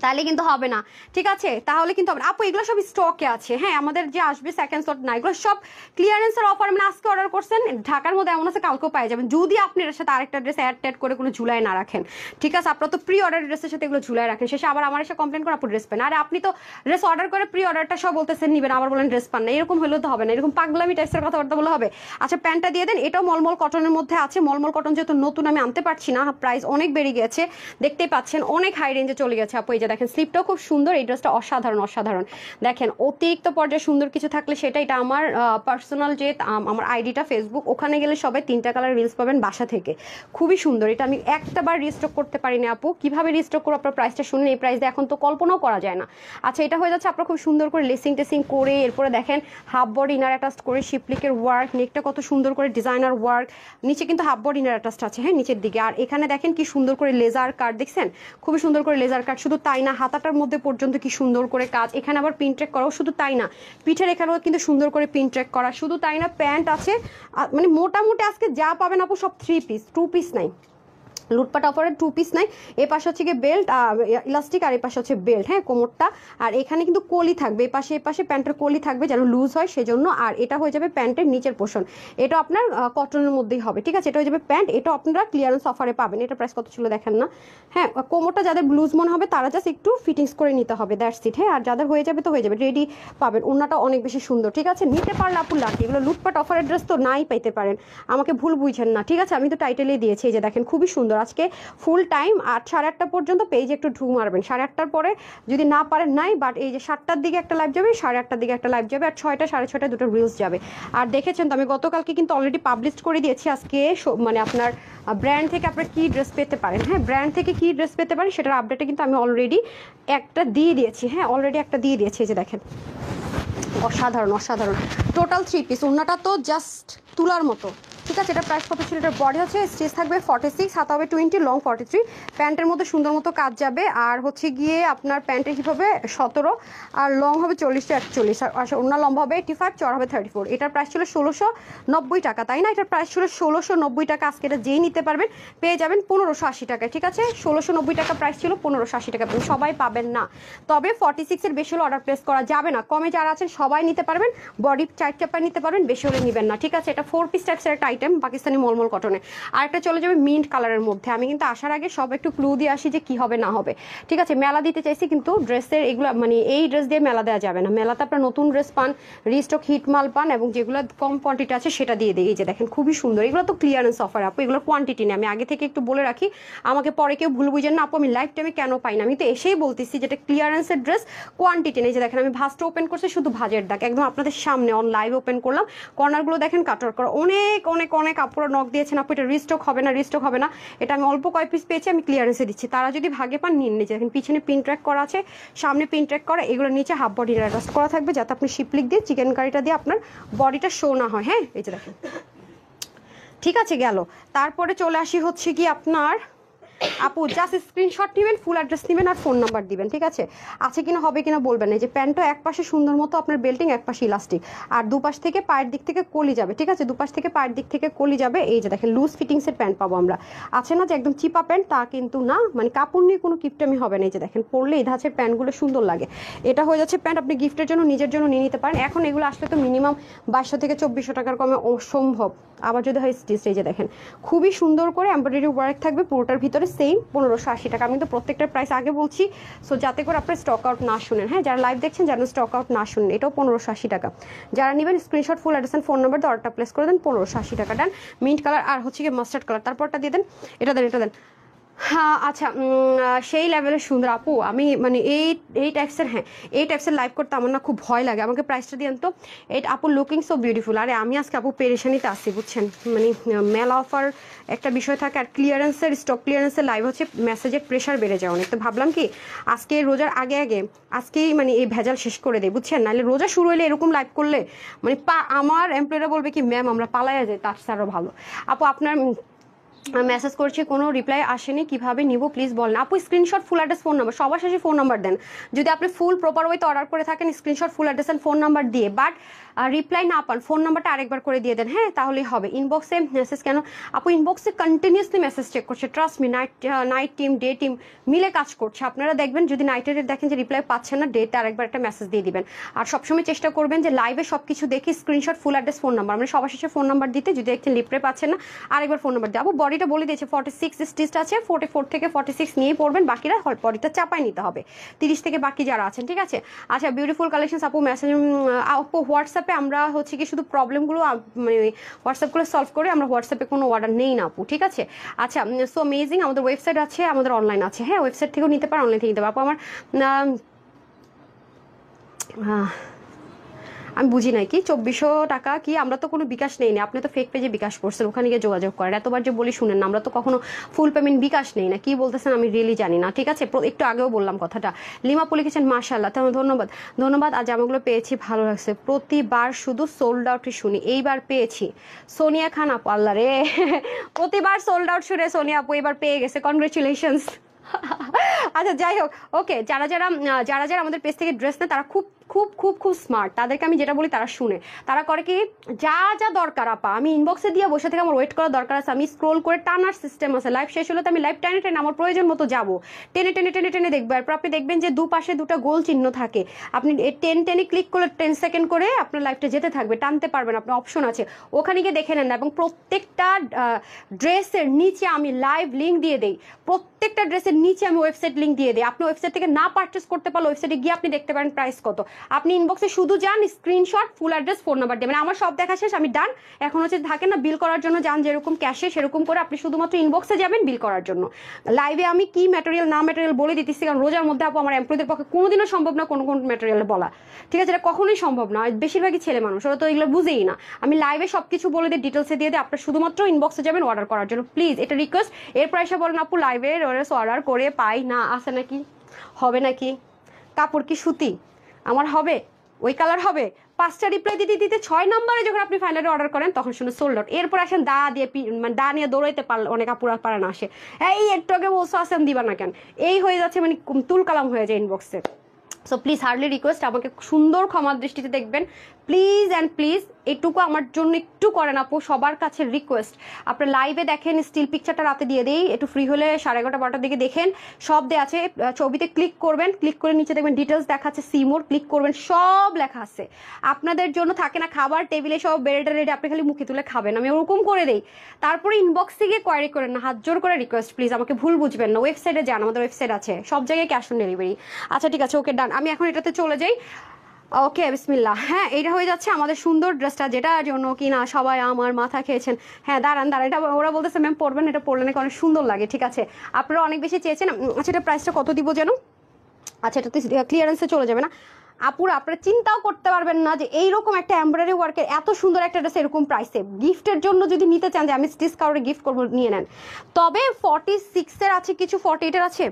তাহলে কিন্তু হবে না, ঠিক আছে, তাহলে কিন্তু হবে না। আপু এগুলো সব স্টকে আছে, হ্যাঁ, আমাদের যে আসবে সেকেন্ড স্লট না, এগুলো সব ক্লিয়ারেন্সের অফার। মানে আজকে অর্ডার করছেন, ঢাকার মধ্যে এমন আছে কালকেও পাই যাবেন, যদি আপনি এর সাথে আরেকটা ড্রেস অ্যাড করে কোনো ঝুলাই না রাখেন, ঠিক আছে। আপনারা তো প্রি অর্ডার ড্রেসের সাথে এগুলো ঝুলাই রাখেন, শেষে আবার আমার এসে কমপ্লেন করে আপু ড্রেস পান। আরে আপনি তো ড্রেস অর্ডার করে প্রি অর্ডারটা সব বলতেছেন নিবেন, আবার বলেন ড্রেস পান না, এরকম হলেও তো হবে না, এরকম পাগলামি টাইপসের কথাবার্তা বলে হবে। আচ্ছা প্যান্টটা দিয়ে দেন, এটাও মলমল কটনের মধ্যে আছে। মলমল কটন যেহেতু নতুন আমি আনতে পারছি না, প্রাইস অনেক বেড়ে গেছে, দেখতেই পাচ্ছেন অনেক হাই রেঞ্জে চলে গেছে আপু। এই যে দেখেন স্লিপটাও খুব সুন্দর, এই ড্রেসটা অসাধারণ অসাধারণ। দেখেন অতিরিক্ত পর্যায়ে সুন্দর কিছু থাকলে সেটা, এটা আমার পার্সোনাল যে আমার আইডিটা ফেসবুক, ওখানে গেলে সবাই 3টা কালার রিলস পাবেন বাসা থেকে, খুবই সুন্দর। এটা আমি একটা বার রিস্টক করতে পারিনি আপু, কিভাবে রিস্টক করবো আপনার প্রাইসটা শুনুন, এই প্রাইস দিয়ে এখন তো কল্পনাও করা যায় না। আচ্ছা এটা হয়ে যাচ্ছে আপনার খুব সুন্দর করে লেসিং টেসিং করে, এরপরে দেখেন হাফ বডি ইনার অ্যাটাচ করে শিপলিকের ওয়ার্ক, নেকটা কত সুন্দর করে ডিজাইনার ওয়ার্ক, নিচে কিন্তু হাফ বডি ইনার অ্যাটাচ আছে, হ্যাঁ, নিচের দিকে। আর এখানে দেখেন কি সুন্দর করে লেজার কাট, দেখছেন খুবই সুন্দর করে লেজার কাট। শুধু তাই না, হাতাটার মধ্যে পর্যন্ত কি সুন্দর করে কাজ, এখানে আবার পিন ট্র্যাক করাও, শুধু তাই না পিঠের এখানেও কিন্তু সুন্দর করে পিন ট্র্যাক করা, শুধু তাই না প্যান্ট আছে। মানে মোটামুটি আজকে যা পাবেন আপু সব 3 পিস, 2 পিস নাই, লুটপাট অফারের 2 পিস নাই। এ পাশে হচ্ছে গিয়ে বেল্ট ইলাস্টিক, আর এ পাশে হচ্ছে বেল্ট, হ্যাঁ, কোমরটা। আর এখানে কিন্তু কলি থাকবে, এ পাশে প্যান্টের কলি থাকবে যেন লুজ হয় সেজন্য। আর এটা হয়ে যাবে প্যান্টের নিচের পোর্শন, এটা আপনার কটনের মধ্যেই হবে, ঠিক আছে। এটা হয়ে যাবে প্যান্ট, এটা আপনারা ক্লিয়ারেন্স অফারে পাবেন। এটা প্রাইস কত ছিল দেখেন না, হ্যাঁ। কোমরটা যাদের লুজ মনে হবে তারা জাস্ট একটু ফিটিংস করে নিতে হবে, দ্যাটস ইট, হ্যাঁ। আর যাদের হয়ে যাবে তো হয়ে যাবে, রেডি পাবেন। ওড়নাটা অনেক বেশি সুন্দর, ঠিক আছে। নিতে পারলে আপু লাকি, এগুলো লুটপাট অফারের ড্রেস তো নাই পাইতে পারেন, আমাকে ভুল বুঝছেন না, ঠিক আছে। আমি তো টাইটেলেই দিয়েছি, এই যে দেখেন খুবই সুন্দর। আজকে ফুল টাইম 8 সাড়ে 8টা পর্যন্ত পেজে একটু ঢু মারবেন, 8:30টার পরে যদি না পারেন নাই, বাট এই যে 7টার দিকে একটা লাইভ যাবে, 8:30টার দিকে একটা লাইভ যাবে, আর 6টা সাড়ে 6টায় দুটো রিলস যাবে। আর দেখেছেন তো আমি গতকালকে কিন্তু অলরেডি পাবলিশ করে দিয়েছি আজকে, মানে আপনার ব্র্যান্ড থেকে আপনার কি ড্রেস পেতে পারেন, হ্যাঁ, ব্র্যান্ড থেকে কি ড্রেস পেতে পারেন সেটার আপডেটে কিন্তু আমি অলরেডি একটা দিয়ে দিয়েছি, হ্যাঁ, অলরেডি একটা দিয়ে দিয়েছি। এই যে দেখেন অসাধারণ অসাধারণ, টোটাল 3 পিস। ওড়নাটা তো জাস্ট তুলার মতো, ঠিক আছে। এটা প্রাইস কত ছিল, এটার বডি হচ্ছে স্টিচ থাকবে 46, হাতা হবে 20, লং 43। প্যান্টের মধ্যে সুন্দর মতো কাজ যাবে। আর হচ্ছে গিয়ে আপনার প্যান্টের হিপ হবে 17, আর লং হবে 40 to 41, আর ওড়না লম্বা হবে 85, চড়া হবে 34। এটার প্রাইস ছিল 1690 টাকা, তাই না। এটার প্রাইস ছিল 1690 টাকা, আজকে এটা যেই নিতে পারবেন পেয়ে যাবেন 1580 টাকায়, ঠিক আছে। 1690 টাকা প্রাইস ছিল, 1580 টাকা পাবেন, সবাই পাবেন না। তবে 46 এর বেশি হলে অর্ডার প্লেস করা যাবে না, কমে যারা আছেন সবাই নিতে পারবেন, বডি 4 চাপা নিতে পারবেন, বেশি হলে নেবেন না, ঠিক আছে। এটা 4 পিস টাইপসের একটা আইটেম পাকিস্তানি মলমল কটনে। আর একটা চলে যাবে মিন্ট কালারের মধ্যে। আমি কিন্তু আসার আগে সব একটু ক্লু দিয়ে আসি যে কি হবে না হবে, ঠিক আছে। মেলা দিতে চাইছি কিন্তু ড্রেসের এগুলো মানে এই ড্রেস দিয়ে মেলা দেওয়া যাবে না, মেলাতে আপনার নতুন ড্রেস পান, রিস্টক হিট মাল পান, এবং যেগুলো কম কোয়ান্টিটি আছে সেটা দিয়ে দিই। এই যে দেখেন খুবই সুন্দর, এগুলো তো ক্লিয়ারেন্স অফার আপু, এগুলোর কোয়ান্টিটি নেই, আমি আগে থেকে একটু বলে রাখি, আমাকে পরে কেউ ভুল বুঝেন না আপু। আমি লাইফ টাইমে কেন পাই না, আমি তো এসেই বলতেছি যেটা ক্লিয়ারেন্সের ড্রেস, কোয়ান্টিটি নেই। যে দেখেন আমি ভাঁজটা ওপেন করছি, শুধু ভাঁজের দাগ, একদম আপনাদের সামনে অন লাইভ ওপেন করলাম, কর্নারগুলো দেখেন কাটার করা, অনেক অনেক অনেক আপুরা নক দিয়েছেন আপু এটা রিস্টক হবে না, রিস্টক হবে না। এটা আমি অল্প কয়েক পিস পেয়েছি, আমি ক্লিয়ারেন্সে দিচ্ছি, তারা যদি ভাগে পান নিন। নিচে দেখেন পিছনে পিন ট্র্যাক করা আছে, সামনে পিন ট্র্যাক করা, এগুলো নিচে হাফ বডি অ্যাডজাস্ট করা থাকবে যাতে আপনি শিপলিক দিয়ে চিকেন কারিটা দিয়ে আপনার বডিটা শো না হয়, হ্যাঁ। এই যে দেখেন ঠিক আছে গেল। তারপরে চলে আসি হচ্ছে কি আপনার আপু জাস্ট স্ক্রিনশট নেবেন, ফুল অ্যাড্রেস নেবেন আর ফোন নাম্বার দিবেন, ঠিক আছে? আছে কিনা হবে কিনা বলবেন। এই যে প্যান্টটা এক পাশে সুন্দর মতো আপনার বেল্টিং, এক পাশে ইলাস্টিক, আর দুপাশ থেকে পায়ের দিক থেকে কলি যাবে, ঠিক আছে? দুপাশ থেকে পায়ের দিক থেকে কলি যাবে। এই যে দেখেন লুজ ফিটিংসের প্যান্ট পাবো আমরা। আছে না যে একদম চিপা প্যান্ট, তা কিন্তু না, মানে কাপড় নিয়ে কোনো কিপটামি হবে না। এই যে দেখেন পরলে এই ধাঁচের প্যান্টগুলো সুন্দর লাগে। এটা হয়ে যাচ্ছে প্যান্ট, আপনি গিফটের জন্য নিজের জন্য নিয়ে নিতে পারেন। এখন এগুলো আসলে তো মিনিমাম 2200 থেকে 2400 টাকার কমে অসম্ভব। আবার যদি হয় স্টিচ, এই যে দেখেন খুবই সুন্দর করে এমব্রয়ডারি ওয়ার্ক থাকবে পুরোটার ভিতরে, সেম 1580 টাকা। আমি তো প্রত্যেকটার প্রাইস আগে বলছি, সো যাতে করে আপনার স্টক আউট না শুনেন। হ্যাঁ, যারা লাইভ দেখছেন যেন স্টক আউট না শুনেন। এটাও 1580 টাকা। যারা নেবেন screenshot, full address phone number দিয়ে অর্ডারটা প্লেস করে দেন। 1580 টাকা ডান। মিন্ট কালার আর হচ্ছে কি মাস্টার্ড কালার, তারপরটা দিয়ে দেন। এটা দেন, এটা দেন। হ্যাঁ আচ্ছা, সেই লেভেলের সুন্দর আপু। আমি মানে এই টাইপসের, হ্যাঁ এই টাইপসের লাইভ করতে আমার না খুব ভয় লাগে। আমাকে প্রাইসটা দিন তো। এটা আপু লুকিং সো বিউটিফুল। আরে আমি আজকে আপু পেরেশানিতে আসছি বুঝছেন, মানে মেলা অফার একটা বিষয় থাকে, আর ক্লিয়ারেন্সের স্টক ক্লিয়ারেন্সের লাইভ হচ্ছে, মেসেজের প্রেশার বেড়ে যায় অনেক। তো ভাবলাম কি আজকে রোজার আগে আগে আজকেই মানে এই ভেজাল শেষ করে দেয় বুঝছেন, নাহলে রোজা শুরু হলে এরকম লাইভ করলে মানে আমার এমপ্লয়িরা বলবে কি ম্যাম আমরা পালাইয়া যাই, তার আরও ভালো। আপু আপনার মেসেজ করছি, কোনো রিপ্লাই আসেনি, কিভাবে নিব প্লিজ বলেন। আপু screenshot, full address, phone number, সবার শেষে ফোন নাম্বার দেন। যদি আপনি ফুল প্রপার ওয়েতে অর্ডার করে থাকেন screenshot, full address and phone number দিয়ে, বাট রিপ্লাই না পান ফোন নাম্বারটা আরেকবার করে দিয়ে দেন, হ্যাঁ তাহলেই হবে। ইনবক্সে মেসেজ কেন আপু? ইনবক্সে কন্টিনিউসলি মেসেজ চেক করছে, trust me. Night team day team মিলে কাজ করছে। আপনারা দেখবেন যদি নাইটের দেখেন যে রিপ্লাই পাচ্ছেন না, ডেতে আরেকবার একটা মেসেজ দিয়ে দিবেন। আর সবসময় চেষ্টা করবেন যে লাইভে সব কিছু দেখে screenshot, full address, phone number, মানে সবার শেষে ফোন নাম্বার দিতে। যদি দেখছেন রিপ্লাই পাচ্ছেন না, আরেকবার ফোন নাম্বার দিয়ে। আপু বডিটা বলে দিয়েছে 46 স্টিচ আছে, 44 থেকে 46 নিয়েই পড়বেন, বাকিরা বডিটা চাপায় নিতে হবে 30 থেকে বাকি যারা আছেন, ঠিক আছে? আচ্ছা বিউটিফুল কালেকশন আপু। মেসেজ আপু হোয়াটসঅ্যাপে আমরা হচ্ছে কি শুধু প্রবলেমগুলো মানে হোয়াটসঅ্যাপগুলো সলভ করে, আমরা হোয়াটসঅ্যাপে কোনো অর্ডার নেই না আপু, ঠিক আছে? আচ্ছা সো অ্যামেজিং। আমাদের ওয়েবসাইট আছে, আমাদের অনলাইন আছে, হ্যাঁ ওয়েবসাইট থেকেও নিতে পারেন, অনলাইন থেকে নিতে পারেন। আপু আমার আমি বুঝি নাই কি 2400 টাকা কি? আমরা তো কোনো বিকাশ নেই না, আপনি তো ফেক পেজে বিকাশ করছেন, ওখানে গিয়ে যোগাযোগ করেন। এতবার যে বলি শুনেন না, আমরা তো কখনো ফুল পেমেন্ট বিকাশ নেই না। কি বলতেছেন আমি রিয়েলি জানি না, ঠিক আছে? একটু আগেও বললাম কথাটা। লিমাপু লিখেছেন মাশাআল্লাহ, তাহলে ধন্যবাদ ধন্যবাদ। আজ জামাগুলো পেয়েছি, ভালো লাগছে। প্রতিবার শুধু সোল্ড আউটই শুনি, এইবার পেয়েছি। সোনিয়া খান আপু, আল্লাহ রে প্রতিবার সোল্ড আউট শুনে সোনিয়া আপু এবার পেয়ে গেছে, কনগ্রেচুলেশনস। আচ্ছা যাই হোক, ওকে। যারা যারা আমাদের পেজ থেকে ড্রেস নেয় তারা খুব খুব খুব খুব স্মার্ট। তাদেরকে আমি যেটা বলি তারা শুনে, তারা করে কি যা যা দরকার আপা আমি ইনবক্সে দিয়ে বসে থেকে আমার ওয়েট করার দরকার আছে, আমি স্ক্রোল করে টানার সিস্টেম আছে। লাইভ শেষ হলে তো আমি লাইভ টেনে টেনে আমার প্রয়োজন মতো যাবো, টেনে টেনে টেনে টেনে দেখবো। এরপর আপনি দেখবেন যে দুপাশে দুটো গোল চিহ্ন থাকে, আপনি টেনে ক্লিক করলে 10 সেকেন্ড করে আপনার লাইভটা যেতে থাকবে, টানতে পারবেন, আপনার অপশন আছে, ওখানে গিয়ে দেখে নেন না। এবং প্রত্যেকটা ড্রেসের নিচে আমি লাইভ লিঙ্ক দিয়ে দেই, প্রত্যেকটা ড্রেসের নিচে আমি ওয়েবসাইট লিঙ্ক দিয়ে দিই। আপনি ওয়েবসাইট থেকে না পারচেস করতে পারলে ওয়েবসাইটে গিয়ে আপনি দেখতে পারেন প্রাইস কত। আপনি ইনবক্সে শুধু যান, screenshot, full address, phone number দেবেন, আমার সব দেখা শেষ, আমি ডান। এখন হচ্ছে থাকেন না বিল করার জন্য যান, যেরকম ক্যাশে সেরকম করে আপনি শুধুমাত্র ইনবক্সে যাবেন বিল করার জন্য। লাইভে আমি কি ম্যাটেরিয়াল না ম্যাটেরিয়াল বলে দিতেছি, কারণ রোজার মধ্যে আপু আমার এমপ্লয়ীদের পক্ষে কোনোদিনও সম্ভব না কোন ম্যাটেরিয়াল বলা, ঠিক আছে? এটা কখনোই সম্ভব না, বেশিরভাগই ছেলে মানুষ, ওরা তো এগুলো বুঝেই না। আমি লাইভে সবকিছু বলে দিই, ডিটেলসে দিয়ে দিই, আপনার শুধুমাত্র ইনবক্সে যাবেন অর্ডার করার জন্য, প্লিজ এটা রিকোয়েস্ট। এরপর এসে বলেন আপু লাইভে অর্ডার করে পাই না, আসে নাকি, হবে নাকি, কাপড় কি সুতি, আমার হবে ওই কালার হবে? 5টা রিপ্লাই দিতে দিতে 6 নম্বরে যখন আপনি ফাইনালি অর্ডার করেন তখন শুনে সোল্ড আউট। এরপর আসেন দা দিয়ে মানে দা নিয়ে দৌড়াইতে পারলে অনেক আপুরা পারে না, আসে এই একটু আগে বলছো আসেন দিবা না কেন, এই হয়ে যাচ্ছে, মানে তুল কালাম হয়ে যায় ইনবক্সে। সো প্লিজ হার্ডলি রিকোয়েস্ট আমাকে সুন্দর ক্ষমার দৃষ্টিতে দেখবেন, প্লিজ অ্যান্ড প্লিজ এটুকু আমার জন্য একটু করেন আপু, সবার কাছে রিকোয়েস্ট। আপনার লাইভে দেখেন, স্টিল পিকচারটা রাতে দিয়ে দিই, একটু ফ্রি হলে 11:30 12টার দিকে দেখেন, সব দেওয়া আছে। ছবিতে ক্লিক করবেন, ক্লিক করে নিচে দেখবেন ডিটেলস দেখাচ্ছে, সিমোর ক্লিক করবেন, সব লেখা আছে। আপনাদের জন্য থাকে না খাবার টেবিলে সব বেড়েটা রেডি, আপনি খালি মুখে তুলে খাবেন, আমি ওরকম করে দেই। তারপরে ইনবক্সে গিয়ে কোয়ারি করেন না, হাত জোর করে রিকোয়েস্ট, প্লিজ আমাকে ভুল বুঝবেন না। ওয়েবসাইটে যান, আমাদের ওয়েবসাইট আছে, সব জায়গায় ক্যাশ অন ডেলিভারি। আচ্ছা ঠিক আছে, ওকে ডান। আমি এখন এটাতে চলে যাই, ওকে বিসমিল্লাহ। হ্যাঁ এইটা হয়ে যাচ্ছে আমাদের সুন্দর ড্রেসটা, যেটার জন্য কিনা সবাই আমার মাথা খেয়েছেন। হ্যাঁ দাঁড়ান, এটা ওরা বলতেছে ম্যাম পরবেন, এটা পরলে নাকি অনেক সুন্দর লাগে, ঠিক আছে? আপনারা অনেক বেশি চেয়েছেন। আচ্ছা এটা প্রাইসটা কত দিব যেন? আচ্ছা এটাতে ক্লিয়ারেন্সে চলে যাবে না আপুরা, আপনারা চিন্তাও করতে পারবেন না যে এইরকম একটা এমব্রয়ডারি ওয়ার্কের এত সুন্দর একটা ড্রেস এরকম প্রাইসে গিফটের জন্য যদি নিতে চান যে আমি স্টিচ কাউরে গিফট করবো, নিয়ে নেন। তবে 46-এর আছে কিছু, 48-এর আছে,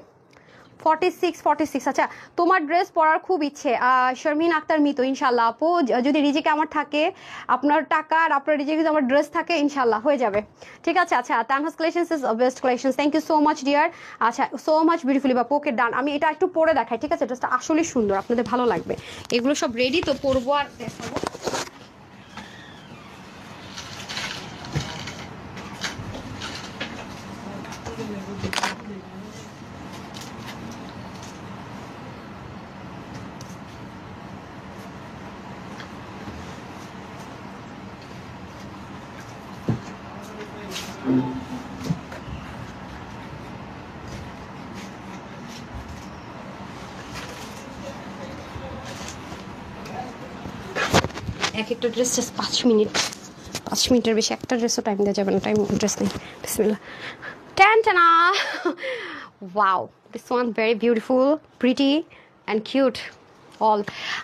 46 আচ্ছা, তোমার ড্রেস পরার খুব ইচ্ছে শর্মিন আক্তার মিতু, ইনশাল্লাহ আপু যদি রিজিকে আমার থাকে, আপনার টাকা আর আপনার রিজিকে যদি আমার ড্রেস থাকে, ইনশাল্লাহ হয়ে যাবে, ঠিক আছে। আচ্ছা, Tanhas collections is best collections, thank you so much dear. আচ্ছা, সো মাচ বিউটিফুলি বাপু, ওকে ডান। আমি এটা একটু পরে দেখাই, ঠিক আছে, ড্রেসটা আসলেই সুন্দর, আপনাদের ভালো লাগবে। এগুলো সব রেডি তো, পরবো আর দেখাবো। এক একটা ড্রেস জাস্ট 5 মিনিটের বেশি একটা ড্রেসও টাইম দেওয়া যাবে না, টাইম ড্রেস নেই। বিসমিল্লাহ, টানা wow, this one very beautiful, pretty and cute all.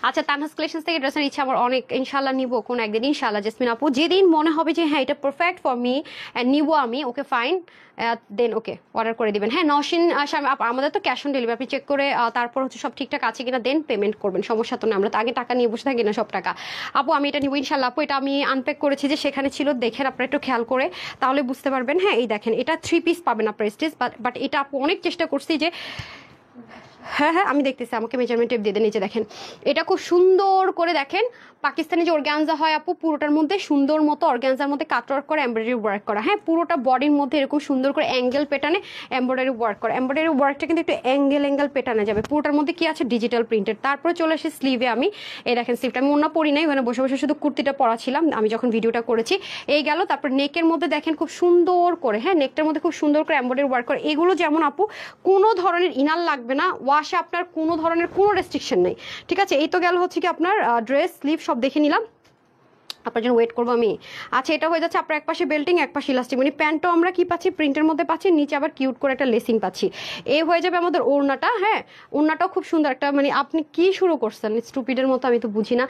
আচ্ছা, তানহাস কালেকশনস থেকে ড্রেসের ইচ্ছা আমার অনেক, ইনশাল্লাহ নিব কোন একদিন, ইনশাল্লাহ জেসমিন আপু, যেদিন মনে হবে যে হ্যাঁ এটা পারফেক্ট ফর মি অ্যান্ড নিব আমি, ওকে ফাইন, দেন ওকে অর্ডার করে দিবেন। হ্যাঁ, নওশিন আমাদের তো ক্যাশ অন ডেলিভারি, আপনি চেক করে তারপর হচ্ছে সব ঠিকঠাক আছে কিনা দেন পেমেন্ট করবেন, সমস্যা তো না, আমরা তো আগে টাকা নিয়ে বসে থাকি না সব টাকা। আপু আমি এটা নিব ইনশাল্লাহ আপু, এটা আমি আনপ্যাক করেছি যে সেখানে ছিল, দেখেন আপনারা একটু খেয়াল করে তাহলে বুঝতে পারবেন। হ্যাঁ, এই দেখেন এটা 3 পিস পাবেন আপনার স্টেজ, বাট এটা আপু অনেক চেষ্টা করছি যে, হ্যাঁ আমি দেখতেছি, আমাকে মেজারমেন্ট টেপ দিয়ে দেন, নিচে দেখেন, এটা খুব সুন্দর করে দেখেন, পাকিস্তানি যে অর্গানজা হয় আপু, পুরোটার মধ্যে সুন্দর মতো অর্গানজার মধ্যে কাটওয়ার্ক করে এমব্রয়ডারি ওয়ার্ক করা। হ্যাঁ, পুরোটা বডির মধ্যে এরকম সুন্দর করে অ্যাঙ্গেল প্যাটার্নে এমব্রয়ডারি ওয়ার্ক করা, এমব্রয়ডারি ওয়ার্কটা কিন্তু একটু অ্যাঙ্গেল প্যাটার্নে যাবে, পুরোটার মধ্যে কি আছে ডিজিটাল প্রিন্টেড। তারপরে চলে আসে স্লিভে, আমি এই দেখেন স্লিভটা আমি ওনা পরি নাই, ওখানে বসে বসে শুধু কুর্তিটা পরা ছিলাম আমি যখন ভিডিওটা করেছি, এই গেল। তারপর নেকের মধ্যে দেখেন খুব সুন্দর করে, হ্যাঁ নেকটার মধ্যে খুব সুন্দর করে এমব্রয়ডারি ওয়ার্ক করে। এগুলো যেমন আপু কোনো ধরনের ইনার লাগবে না, ওয়াশে আপনার কোনো ধরনের কোনো রেস্ট্রিকশন নেই, ঠিক আছে। এই তো গেল হচ্ছে কি আপনার ড্রেস, স্লিভ সব দেখে নিলাম, আপনার জন্য ওয়েট করবো আমি। আচ্ছা, এটা হয়ে যাচ্ছে আপনার এক পাশে বেল্টিং, এক পাশে ইলাস্টিক, মানে প্যান্টও আমরা কি পাচ্ছি প্রিন্টের মধ্যে পাচ্ছি, নিচে আবার কিউট করে একটা লেসিং পাচ্ছি। এই হয়ে যাবে আমাদের ওড়নাটা। হ্যাঁ, ওড়নাটাও খুব সুন্দর একটা, মানে আপনি কি শুরু করছেন স্টুপিডের মতো, আমি তো বুঝি না।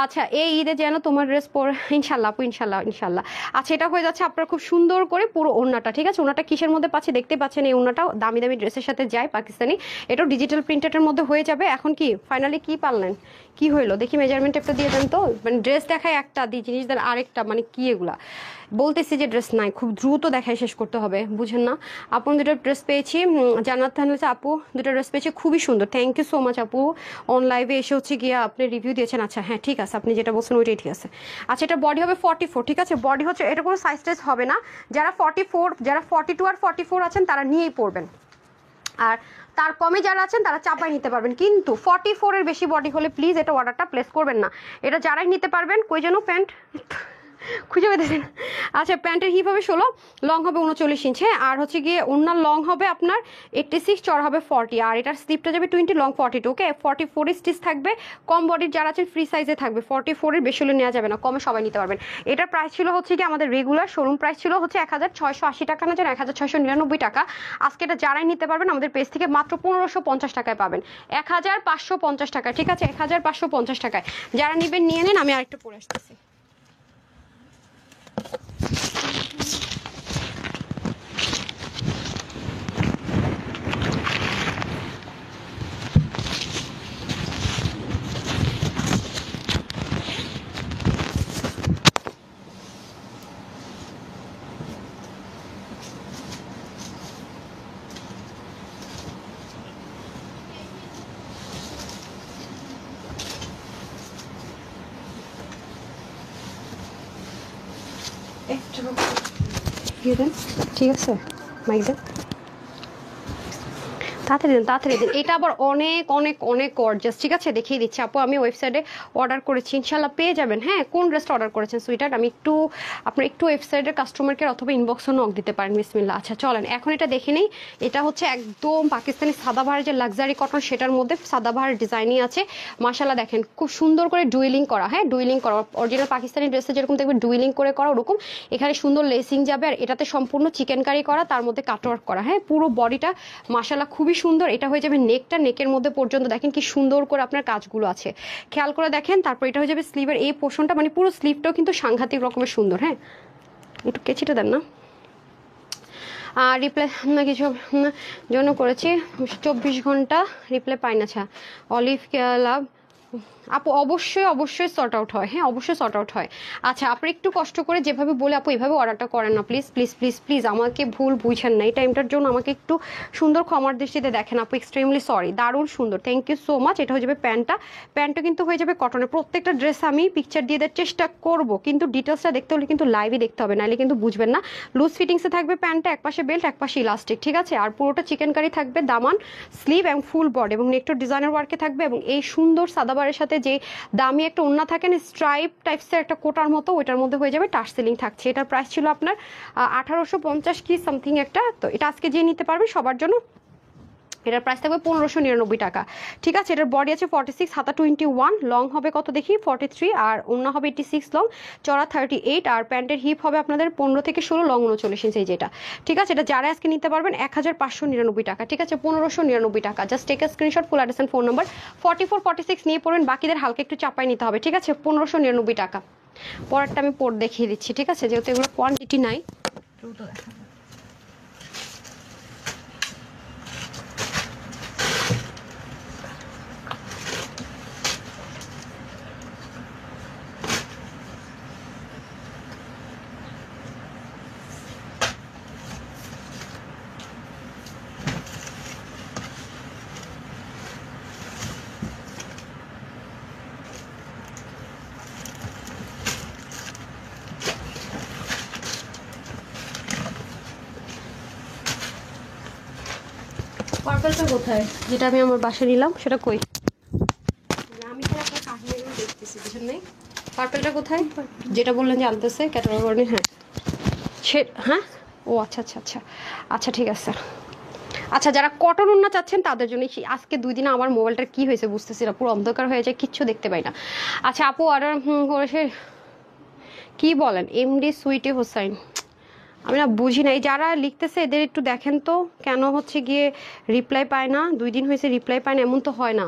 আচ্ছা, এই ঈদে যেন তোমার ড্রেস পরে, ইনশাল্লাহ আপু, ইনশাল্লাহ। আচ্ছা, এটা হয়ে যাচ্ছে আপনার খুব সুন্দর করে পুরো ওড়নাটা, ঠিক আছে। ওড়নাটা কিসের মধ্যে পাচ্ছি দেখতে পাচ্ছেন, এই ওড়নাটাও দামি ড্রেসের সাথে যায় পাকিস্তানি, এটাও ডিজিটাল প্রিন্টেডের মধ্যে হয়ে যাবে। এখন কি ফাইনালি কি পারলেন, কি হইলো দেখি, মেজারমেন্ট একটা দিয়ে দেন তো, মানে ড্রেস দেখায় একটা দিয়ে জিনিস দেন আরেকটা, মানে কি এগুলা বলতেছি যে ড্রেস নাই, খুব দ্রুত দেখায় শেষ করতে হবে, বুঝেন না। আপু দুটো ড্রেস পেয়েছি, জান্নাত হচ্ছে আপু দুটো ড্রেস পেয়েছি, খুবই সুন্দর, থ্যাংক ইউ সো মাচ আপু, অন লাইভে এসে হচ্ছে গিয়ে আপনি রিভিউ দিয়েছেন। আচ্ছা হ্যাঁ ঠিক আছে, আপনি যেটা বলছেন ওইটাই ঠিক আছে। আচ্ছা, এটা বডি হবে 44, ঠিক আছে, বডি হচ্ছে, এটা কোনো সাইজ টাইজ হবে না, যারা 44, যারা 42 আর 44 আছেন তারা নিয়েই পড়বেন, আর তার কমে যারা আছেন তারা চাপাই নিতে পারবেন, কিন্তু 44 এর বেশি বডি হলে প্লিজ এটা অর্ডারটা প্লেস করবেন না। এটা যারাই নিতে পারবেন, কই যেন প্যান্ট খুঁজে পেতেছেন। আচ্ছা, প্যান্টের হিপ হবে 16, লং হবে 39 ইঞ্চ, হ্যাঁ, আর হচ্ছে গিয়ে ওনার লং হবে আপনার 86, চড় হবে 40, আর এটার স্লিপটা যাবে 20, লং 42, ওকে। 44 স্টিচ থাকবে, কম বডির যারা আছেন ফ্রি সাইজে থাকবে, 44 এর বেশি হলে নেওয়া যাবে না, কমে সবাই নিতে পারবেন। এটার প্রাইস ছিল হচ্ছে কি আমাদের রেগুলার শোরুম প্রাইস ছিল হচ্ছে 1680 টাকা, না যেন 1699 টাকা। আজকে এটা যারাই নিতে পারবেন আমাদের পেজ থেকে মাত্র 1550 টাকায় পাবেন, 1550 টাকা, ঠিক আছে, 1550 টাকায় যারা নেবেন নিয়ে নেন। আমি আরেকটু পরে আসতেছি। ঠিক আছে, মাইক দেন, তাড়াতাড়ি দেন। এটা আবার অনেক অনেক অনেক গর্জাস, ঠিক আছে, দেখিয়ে দিচ্ছি আপু, আমি ওয়েবসাইটে অর্ডার করেছি, ইনশাল্লাহ পেয়ে যাবেন। হ্যাঁ, কোন ড্রেসটা অর্ডার করেছেন সুইটার, আমি একটু আপনার একটু ওয়েবসাইটের কাস্টমার কেয়ার অথবা ইনবক্সও নক দিতে পারেন, বিসমিল্লাহ। আচ্ছা চলেন এখন এটা দেখে নেই। এটা হচ্ছে একদম পাকিস্তানি সাদাবাহারের যে লাক্সারি কটন, সেটার মধ্যে সাদাবাহার ডিজাইনই আছে, মাশাল্লাহ দেখেন খুব সুন্দর করে ডুইলিং করা, হ্যাঁ ডুইলিং করা, অরিজিনাল পাকিস্তানি ড্রেসে যেরকম দেখবেন ডুইলিং করে করা, ওরকম এখানে সুন্দর লেসিং যাবে, আর এটাতে সম্পূর্ণ চিকেন কারি করা, তার মধ্যে কাটওয়ার্ক করা, হ্যাঁ পুরো বডিটা মাশাল্লাহ খুবই সুন্দর। এটা হয়ে যাবে নেকটা, নেকের মধ্যে পর্যন্ত দেখেন কি সুন্দর করে আপনার কাজগুলো আছে, খেয়াল করে দেখেন। তারপর এটা হয়ে যাবে স্লিভের এই পোর্শনটা, মানে পুরো স্লিভটাও কিন্তু সাংঘাতিক রকমের সুন্দর। হ্যাঁ, একটু কেচিটা দেন না। রিপ্লাই না কিছু জন্য করেছি, 24 ঘন্টা রিপ্লাই পাই না। আচ্ছা অলিভ লাভ আপু অবশ্যই অবশ্যই সর্ট আউট হয়, হ্যাঁ অবশ্যই সর্ট আউট হয়। আচ্ছা আপনি একটু কষ্ট করে যেভাবে বলে আপু এভাবে অর্ডারটা করেন না প্লিজ প্লিজ প্লিজ প্লিজ, আমাকে ভুল বুঝেন না, এই টাইমটার জন্য আমাকে একটু সুন্দর ক্ষমার দৃষ্টিতে দেখেন আপু, এক্সট্রিমলি সরি। দারুণ সুন্দর, থ্যাংক ইউ সো মাচ। এটা হয়ে যাবে প্যান্টটা কিন্তু হয়ে যাবে কটনের। প্রত্যেকটা ড্রেস আমি পিকচার দিয়ে দেওয়ার চেষ্টা করব, কিন্তু ডিটেলসটা দেখতে হলে কিন্তু লাইভে দেখতে হবে, নাহলে কিন্তু বুঝবেন না। লুজ ফিটিংসে থাকবে প্যান্টটা, একপাশে বেল্ট একপাশে ইলাস্টিক, ঠিক আছে। আর পুরোটা চিকেন কারি থাকবে, দামান স্লিভ এবং ফুল বডি এবং নেকটো ডিজাইনার ওয়ার্কে থাকবে। এবং এই সুন্দর সাদাবারের সাথে যে দামি একটা ওড়না থাকে না, স্ট্রাইপ টাইপসের একটা কোটার মতো, ওইটার মধ্যে হয়ে যাবে টার্সেলিং থাকছে। এটার প্রাইস ছিল আপনার 1850 কি সামথিং একটা। তো এটা আজকে যে নিতে পারবে সবার জন্য এটার প্রাইস থাকবে 1599 টাকা, ঠিক আছে। এটার বডি আছে 46, হাতা 21, লং হবে কত দেখি 43, আর ওড়না হবে 86 লং, চড়া 38, আর প্যান্টের হিপ হবে আপনাদের 15 থেকে 16, লং 39 ইঞ্চি যেটা, ঠিক আছে। এটা যারা আজকে নিতে পারবেন 1599 টাকা, ঠিক আছে, 1599 টাকা। Just take a screenshot, full address and phone number 44 46 নিয়ে পড়বেন, বাকিদের হালকা একটু চাপাই নিতে হবে, ঠিক আছে। 1599 টাকা। পরেরটা আমি পর দেখিয়ে দিচ্ছি, ঠিক আছে, যেহেতু এগুলো কোয়ান্টিটি নাই। পার্পলটা কোথায়, যেটা আমি আমার বাসায় নিলাম সেটা কই? আমি তো আপনার কাহিনী দেখতেছি, বুঝেন নাই? পার্পলটা কোথায়, যেটা বললেন যে আনতেছে ক্যাটাগরি? হ্যাঁ সে, হ্যাঁ ও আচ্ছা আচ্ছা আচ্ছা আচ্ছা ঠিক আছে। আচ্ছা যারা কটন ওড়না চাচ্ছেন তাদের জন্য আজকে 2 দিনে আমার মোবাইলটার কি হয়েছে বুঝতেছি না, পুরো অন্ধকার হয়ে যায়, কিচ্ছু দেখতে পাই না। আচ্ছা আপু অর্ডার করেছে কি বলেন, এমডি সুইটি হোসাইন, আমি না বুঝি না, এই যারা লিখতেছে এদের একটু দেখেন তো কেন হচ্ছে গিয়ে রিপ্লাই পায় না, 2 দিন হয়েছে রিপ্লাই পায় না, এমন তো হয় না।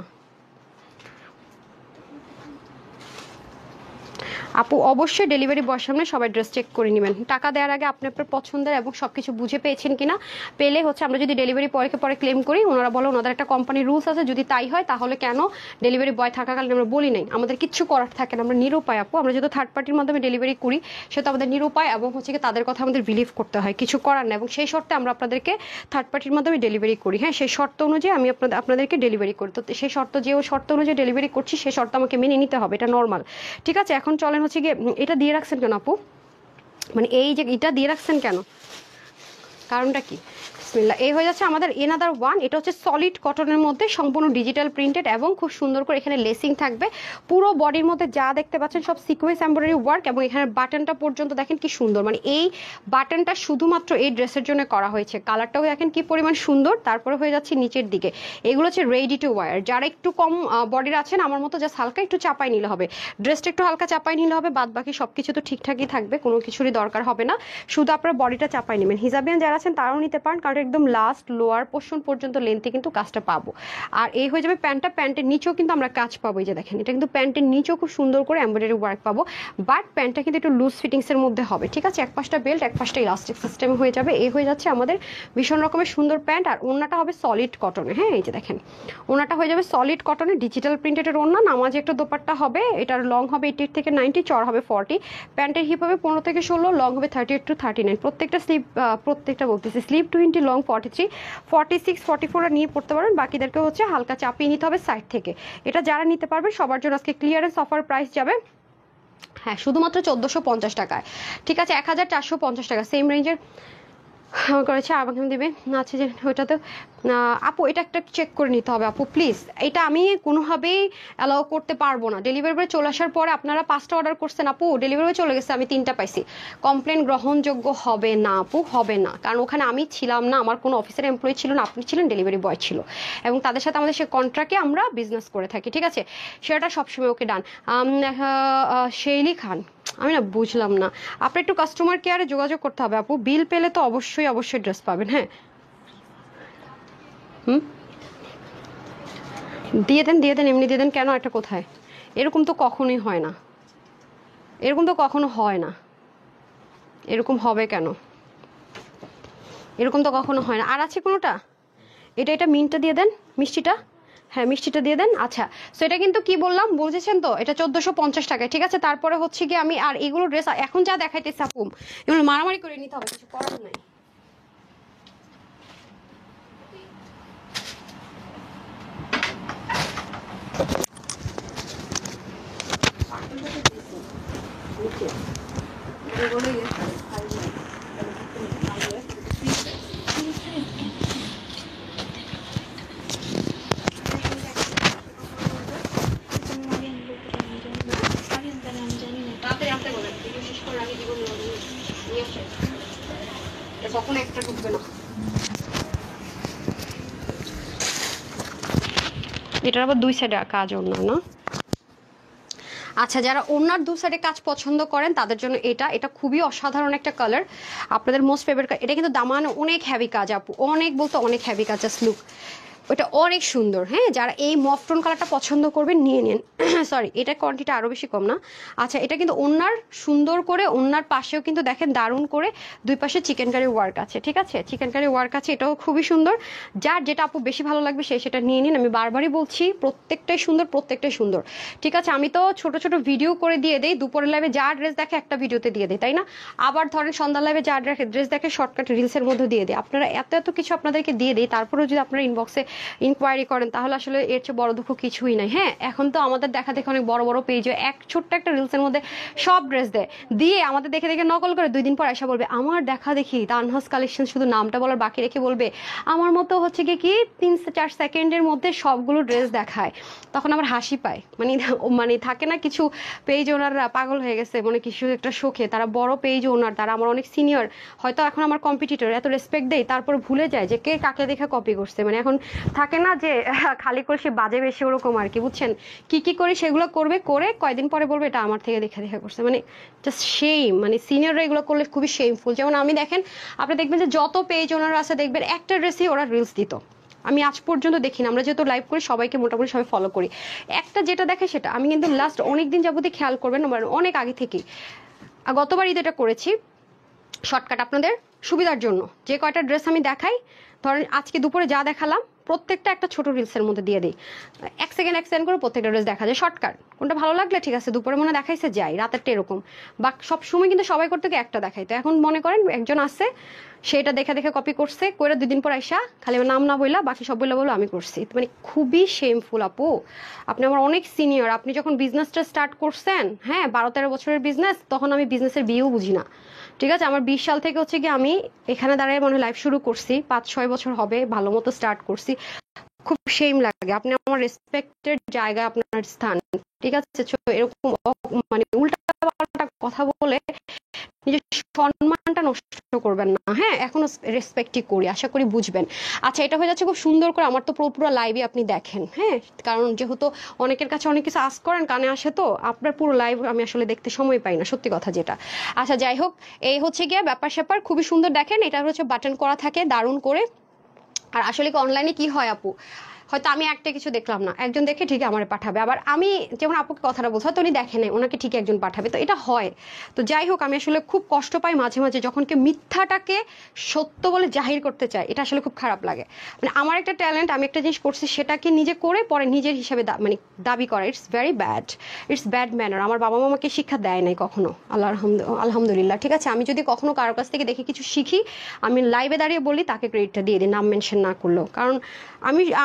আপু অবশ্যই ডেলিভারি বয়ের সামনে সবাই ড্রেস চেক করে নেবেন, টাকা দেওয়ার আগে আপনি আপনার পছন্দের এবং সব কিছু বুঝে পেয়েছেন কিনা। পেলে হচ্ছে আমরা যদি ডেলিভারি বয়কে পরে ক্লেম করি, ওনারা বলো ওনাদের একটা কোম্পানির রুলস আছে, যদি তাই হয় তাহলে কেন ডেলিভারি বয় থাকাকালীন আমরা বলি নাই, আমাদের কিচ্ছু করার থাকে না, আমরা নিরুপায় আপু। আমরা যেহেতু থার্ড পার্টির মাধ্যমে ডেলিভারি করি সেহেতু আমাদের নিরুপায়, এবং হচ্ছে কি তাদের কথা আমাদের বিলিভ করতে হয়, কিছু করার না। এবং সেই শর্তে আমরা আপনাদেরকে থার্ড পার্টির মাধ্যমে ডেলিভারি করি, হ্যাঁ সেই শর্ত অনুযায়ী আমি আপনাদেরকে ডেলিভারি করি। তো সেই শর্ত যে শর্ত অনুযায়ী ডেলিভারি করছি সেই শর্ত আমাকে মেনে নিতে হবে, এটা নর্মাল, ঠিক আছে। এখন চলেন হচ্ছে গিয়ে এটা দিয়ে রাখছেন কেন আপু, মানে এই যে এটা দিয়ে রাখছেন কেন, কারণটা কি? বিসমিল্লাহ। এই হয়ে যাচ্ছে আমাদের এনাদার ওয়ান, এটা হচ্ছে সলিড কটনের মধ্যে সম্পূর্ণ ডিজিটাল প্রিন্টেড এবং খুব সুন্দর করে এখানে লেসিং থাকবে। পুরো বডির মধ্যে যা দেখতে পাচ্ছেন সব সিকোয়েন্স এমব্রয়ডারি ওয়ার্ক, এবং এখানে বাটনটা পর্যন্ত দেখেন কি সুন্দর, মানে এই বাটনটা শুধুমাত্র এই ড্রেসের জন্য করা হয়েছে। কালারটাও দেখেন কি পরিমাণ সুন্দর। তারপরে হয়ে যাচ্ছে নিচের দিকে, এগুলো হচ্ছে রেডি টু ওয়্যার। যারা একটু কম বডির আছেন আমার মতো, জাস্ট হালকা একটু চাপাই নিলে হবে, ড্রেসটা একটু হালকা চাপাই নিলে হবে, বাদ বাকি সব কিছু তো ঠিকঠাকই থাকবে, কোনো কিছুরই দরকার হবে না, শুধু আপনার বডিটা চাপাই নেবেন। হিজাবিয়ান যারা আছেন তারাও নিতে পারেন, কারণ একদম লাস্ট লোয়ার পোর্শন পর্যন্ত লেন্থে কিন্তু কাজটা পাবো। আর এই হয়ে যাবে প্যান্টটা, প্যান্টের নিচেও কিন্তু আমরা কাজ পাবো, এই যে দেখেন এটা কিন্তু প্যান্টের নিচেও খুব সুন্দর করে এমব্রয়ডারি ওয়ার্ক পাবো, বাট প্যান্টটা কিন্তু একটু লুজ ফিটিংসের মধ্যে হবে, ঠিক আছে। এক পাশটা বেল্ট এক পাশটা ইলাস্টিক সিস্টেম হয়ে যাবে। এই হয়ে যাচ্ছে আমাদের ভীষণ রকমের সুন্দর প্যান্ট, আর ওড়নাটা হবে সলিড কটনে, হ্যাঁ এই যে দেখেন ওড়নাটা হয়ে যাবে সলিড কটনে, ডিজিটাল প্রিন্টেডের ওড়না, নামাজে একটা দোপাট্টা হবে, এটার লং হবে 88 থেকে 90, চড় হবে 40, প্যান্টের হিপ হবে 15 থেকে 16, লং হবে 38 to 39, প্রত্যেকটা স্লিভ প্রত্যেকটা বলতেছি স্লিভ 20, লং 43 46 44 নিয়ে পড়তে পারবেন, বাকিদেরকে হচ্ছে হালকা চাপিয়ে নিতে হবে সাইড থেকে। এটা যারা নিতে পারবে সবার জন্য আজকে ক্লিয়ারেন্স অফার প্রাইস যাবে, হ্যাঁ শুধুমাত্র 1450 টাকায়, ঠিক আছে, 1450 টাকা সেম রেঞ্জের করেছে। আমাকে দেবে আচ্ছা যে ওইটাতে আপু এটা একটা চেক করে নিতে হবে আপু প্লিজ, এটা আমি কোনোভাবেই অ্যালাউ করতে পারবো না। ডেলিভারি বয় চলে আসার পরে আপনারা 5টা অর্ডার করছেন আপু, ডেলিভারি বয় চলে গেছে আমি 3টা পাইছি, কমপ্লেন গ্রহণযোগ্য হবে না আপু, হবে না, কারণ ওখানে আমি ছিলাম না, আমার কোনো অফিসের এমপ্লয়ি ছিল না, আপনি ছিলেন, ডেলিভারি বয় ছিল, এবং তাদের সাথে আমাদের সে কন্ট্রাক্টে আমরা বিজনেস করে থাকি, ঠিক আছে, সেটা সবসময় ওকে ডান। শেইলি খান, আমি না বুঝলাম না, আপনি একটু কাস্টমার কেয়ারে যোগাযোগ করতে হবে আপু, বিল পেলে তো অবশ্যই অবশ্যই ড্রেস পাবেন, হ্যাঁ দিয়ে দেন এমনি দিয়ে দেন, কেন এটা কোথায়, এরকম তো কখনোই হয় না, এরকম তো কখনো হয় না, এরকম হবে কেন? এরকম তো কখনো হয় না। আর আছে কোনোটা? এটা মিন্টটা দিয়ে দেন, মিষ্টিটা। হ্যাঁ মিষ্টিটা দিয়ে দেন। আচ্ছা, সো এটা কিন্তু কি বললাম বুঝেছেন তো, এটা 1450 টাকায়, ঠিক আছে। তারপরে হচ্ছে কি আমি আর এগুলো ড্রেস এখন যা দেখাইতেছি আপু, এগুলো মারামারি করে নিতে হবে, কিছু করার নাই। কখনো একটা ঢুকবে না। এটার আবার 2 সাইডে কাজ অন্য না। আচ্ছা, যারা ওনার 2 সাইডে কাজ পছন্দ করেন তাদের জন্য এটা খুবই অসাধারণ একটা কালার, আপনাদের মোস্ট ফেভারিট। এটা কিন্তু দামান অনেক হ্যাভি কাজ আপু, অনেক বলতে অনেক হ্যাভি কাজ, জাস্ট লুক, ওটা অনেক সুন্দর। হ্যাঁ, যারা এই মফটন কালারটা পছন্দ করবেন নিয়ে নিন। সরি, এটা কোয়ান্টিটি আরও বেশি কম না। আচ্ছা, এটা কিন্তু ওনার সুন্দর করে, ওনার পাশেও কিন্তু দেখেন দারুণ করে 2 পাশে চিকেন কারি ওয়ার্ক আছে, ঠিক আছে, চিকেন কারি ওয়ার্ক আছে, এটাও খুবই সুন্দর। যার যেটা আপু বেশি ভালো লাগবে সে সেটা নিয়ে নিন। আমি বারবারই বলছি প্রত্যেকটাই সুন্দর, প্রত্যেকটাই সুন্দর, ঠিক আছে। আমি তো ছোট ছোট ভিডিও করে দিয়ে দেই, দুপুরের লাইভে যা ড্রেস দেখে একটা ভিডিওতে দিয়ে দেয়, তাই না? আবার ধরেন সন্ধ্যার লাইভে যা ড্রেস দেখে শর্টকাট রিলসের মধ্যে দিয়ে দেয়। আপনারা এত এত কিছু আপনাদেরকে দিয়ে দেয়, তারপরেও যদি আপনারা ইনবক্সে ইনকোয়ারি করেন তাহলে আসলে এর চেয়ে বড় দুঃখ কিছুই নাই। হ্যাঁ, এখন তো আমাদের দেখা দেখে অনেক বড় বড় পেজ, এক ছোট্ট একটা রিলসের মধ্যে সব ড্রেস দেয়, দিয়ে আমাদের দেখে দেখে নকল করে 2 দিন পর এসে বলবে আমার দেখা দেখি তানহাস কালেকশন, শুধু নামটা বলার বাকি রেখে বলবে আমার মতো হচ্ছে কি 3-4 সেকেন্ডের মধ্যে সবগুলো ড্রেস দেখায়। তখন আমার হাসি পায়, মানে থাকে না কিছু পেজ ওনাররা পাগল হয়ে গেছে, মানে কিছু একটা শোকে, তারা বড় পেজ ওনার, তারা আমার অনেক সিনিয়র, হয়তো এখন আমার কম্পিটিটর, এত রেসপেক্ট দেয়, তারপর ভুলে যায় যে কে কাকে দেখে কপি করছে। মানে এখন থাকে না যে খালি করে সে বাজে বেশি, ওরকম আর কি, বুঝছেন? কি করে সেগুলো করবে, করে কয়দিন পরে বলবে এটা আমার থেকে দেখে দেখে করছে, মানে জাস্ট শেম। মানে সিনিয়ররা এগুলো করলে খুবই শেমফুল। যেমন আমি দেখেন, আপনি দেখবেন যে যত পেজ ওনার আছে দেখবেন একটা ড্রেসই ওরা রিলস দিত, আমি আজ পর্যন্ত দেখি না। আমরা যেহেতু লাইভ করি সবাইকে মোটামুটি সবাই ফলো করি, একটা যেটা দেখে সেটা। আমি কিন্তু লাস্ট অনেকদিন যাবতীয় খেয়াল করবেন, অনেক আগে থেকেই, গতবার ঈদ এটা করেছি শর্টকাট আপনাদের সুবিধার জন্য। যে কয়টা ড্রেস আমি দেখাই, ধরেন আজকে দুপুরে যা দেখালাম প্রত্যেকটা একটা ছোট রিলসের মধ্যে দিয়ে দিই, 1 সেকেন্ড করে প্রত্যেকটা ড্রেস দেখা যায় শর্টকাট। কোনটা ভালো লাগলে ঠিক আছে, দুপুরে মনে দেখাইছে যাই, রাতেরটা এরকম। বা সব সময় কিন্তু সবাই করতে গিয়ে একটা দেখাইতো, এখন মনে করেন একজন আছে সেটা দেখে দেখে কপি করছে, করে 2 দিন পর আইসা খালি নাম না বইলা বাকি সব বললো আমি করছি। মানে খুবই শেমফুল আপু, আপনি আমার অনেক সিনিয়র, আপনি যখন বিজনেসটা স্টার্ট করছেন, হ্যাঁ 12-13 বছরের বিজনেস, তখন আমি বিজনেসের বিয়েও বুঝি না, ঠিক আছে। আমার 20 সাল থেকে হচ্ছে কি আমি এখানে দাঁড়িয়ে মনে হয় লাইভ শুরু করছি, 5-6 বছর হবে ভালো মতো স্টার্ট করছি। খুব শেম লাগে, আপনি আমার রেসপেক্টের জায়গা, আপনার স্থান, ঠিক আছে। এরকম মানে উল্টা পাল্টা কথা বলে নিজের সম্মানটা নষ্ট করবেন না। হ্যাঁ, এখনো রেসপেক্টই করি, আশা করি বুঝবেন। আচ্ছা, এটা হয়ে যাচ্ছে খুব সুন্দর করে, আমার তো পুরো লাইভে আপনি দেখেন, হ্যাঁ, কারণ যেহেতু অনেকের কাছে অনেক কিছু আস্ক করেন, কানে আসে, তো আপনার পুরো লাইভ আমি আসলে দেখতে সময় পাই না, সত্যি কথা যেটা। আচ্ছা, যাই হোক, এই হচ্ছে গিয়ে ব্যাপার স্যাপার, খুবই সুন্দর দেখেন। এটা হচ্ছে বাটন করা থাকে দারুণ করে। আর আসলে কি অনলাইনে কি হয় আপু, হয়তো আমি একটা কিছু দেখলাম না, একজন দেখে ঠিকই আমার পাঠাবে, আবার আমি যেমন আপুকে কথাটা বলছি হয়তো উনি দেখে নেই, ওনাকে ঠিক একজন পাঠাবে, তো এটা হয়। তো যাই হোক, আমি আসলে খুব কষ্ট পাই মাঝে মাঝে যখন কেউ মিথ্যাটাকে সত্য বলে জাহির করতে চায়, এটা আসলে খুব খারাপ লাগে। মানে আমার একটা ট্যালেন্ট, আমি একটা জিনিস করছি, সেটাকে নিজে করে পরে নিজের হিসাবে মানে দাবি করা, it's very bad, it's bad manner. আমার বাবা মা আমাকে শিক্ষা দেয় নাই কখনো, আলহামদুলিল্লাহ, ঠিক আছে। আমি যদি কখনো কারোর কাছ থেকে দেখে কিছু শিখি, আমি লাইভে দাঁড়িয়ে বলি তাকে ক্রেডিটটা দিয়ে দিই, নাম মেনশন না করলেও, কারণ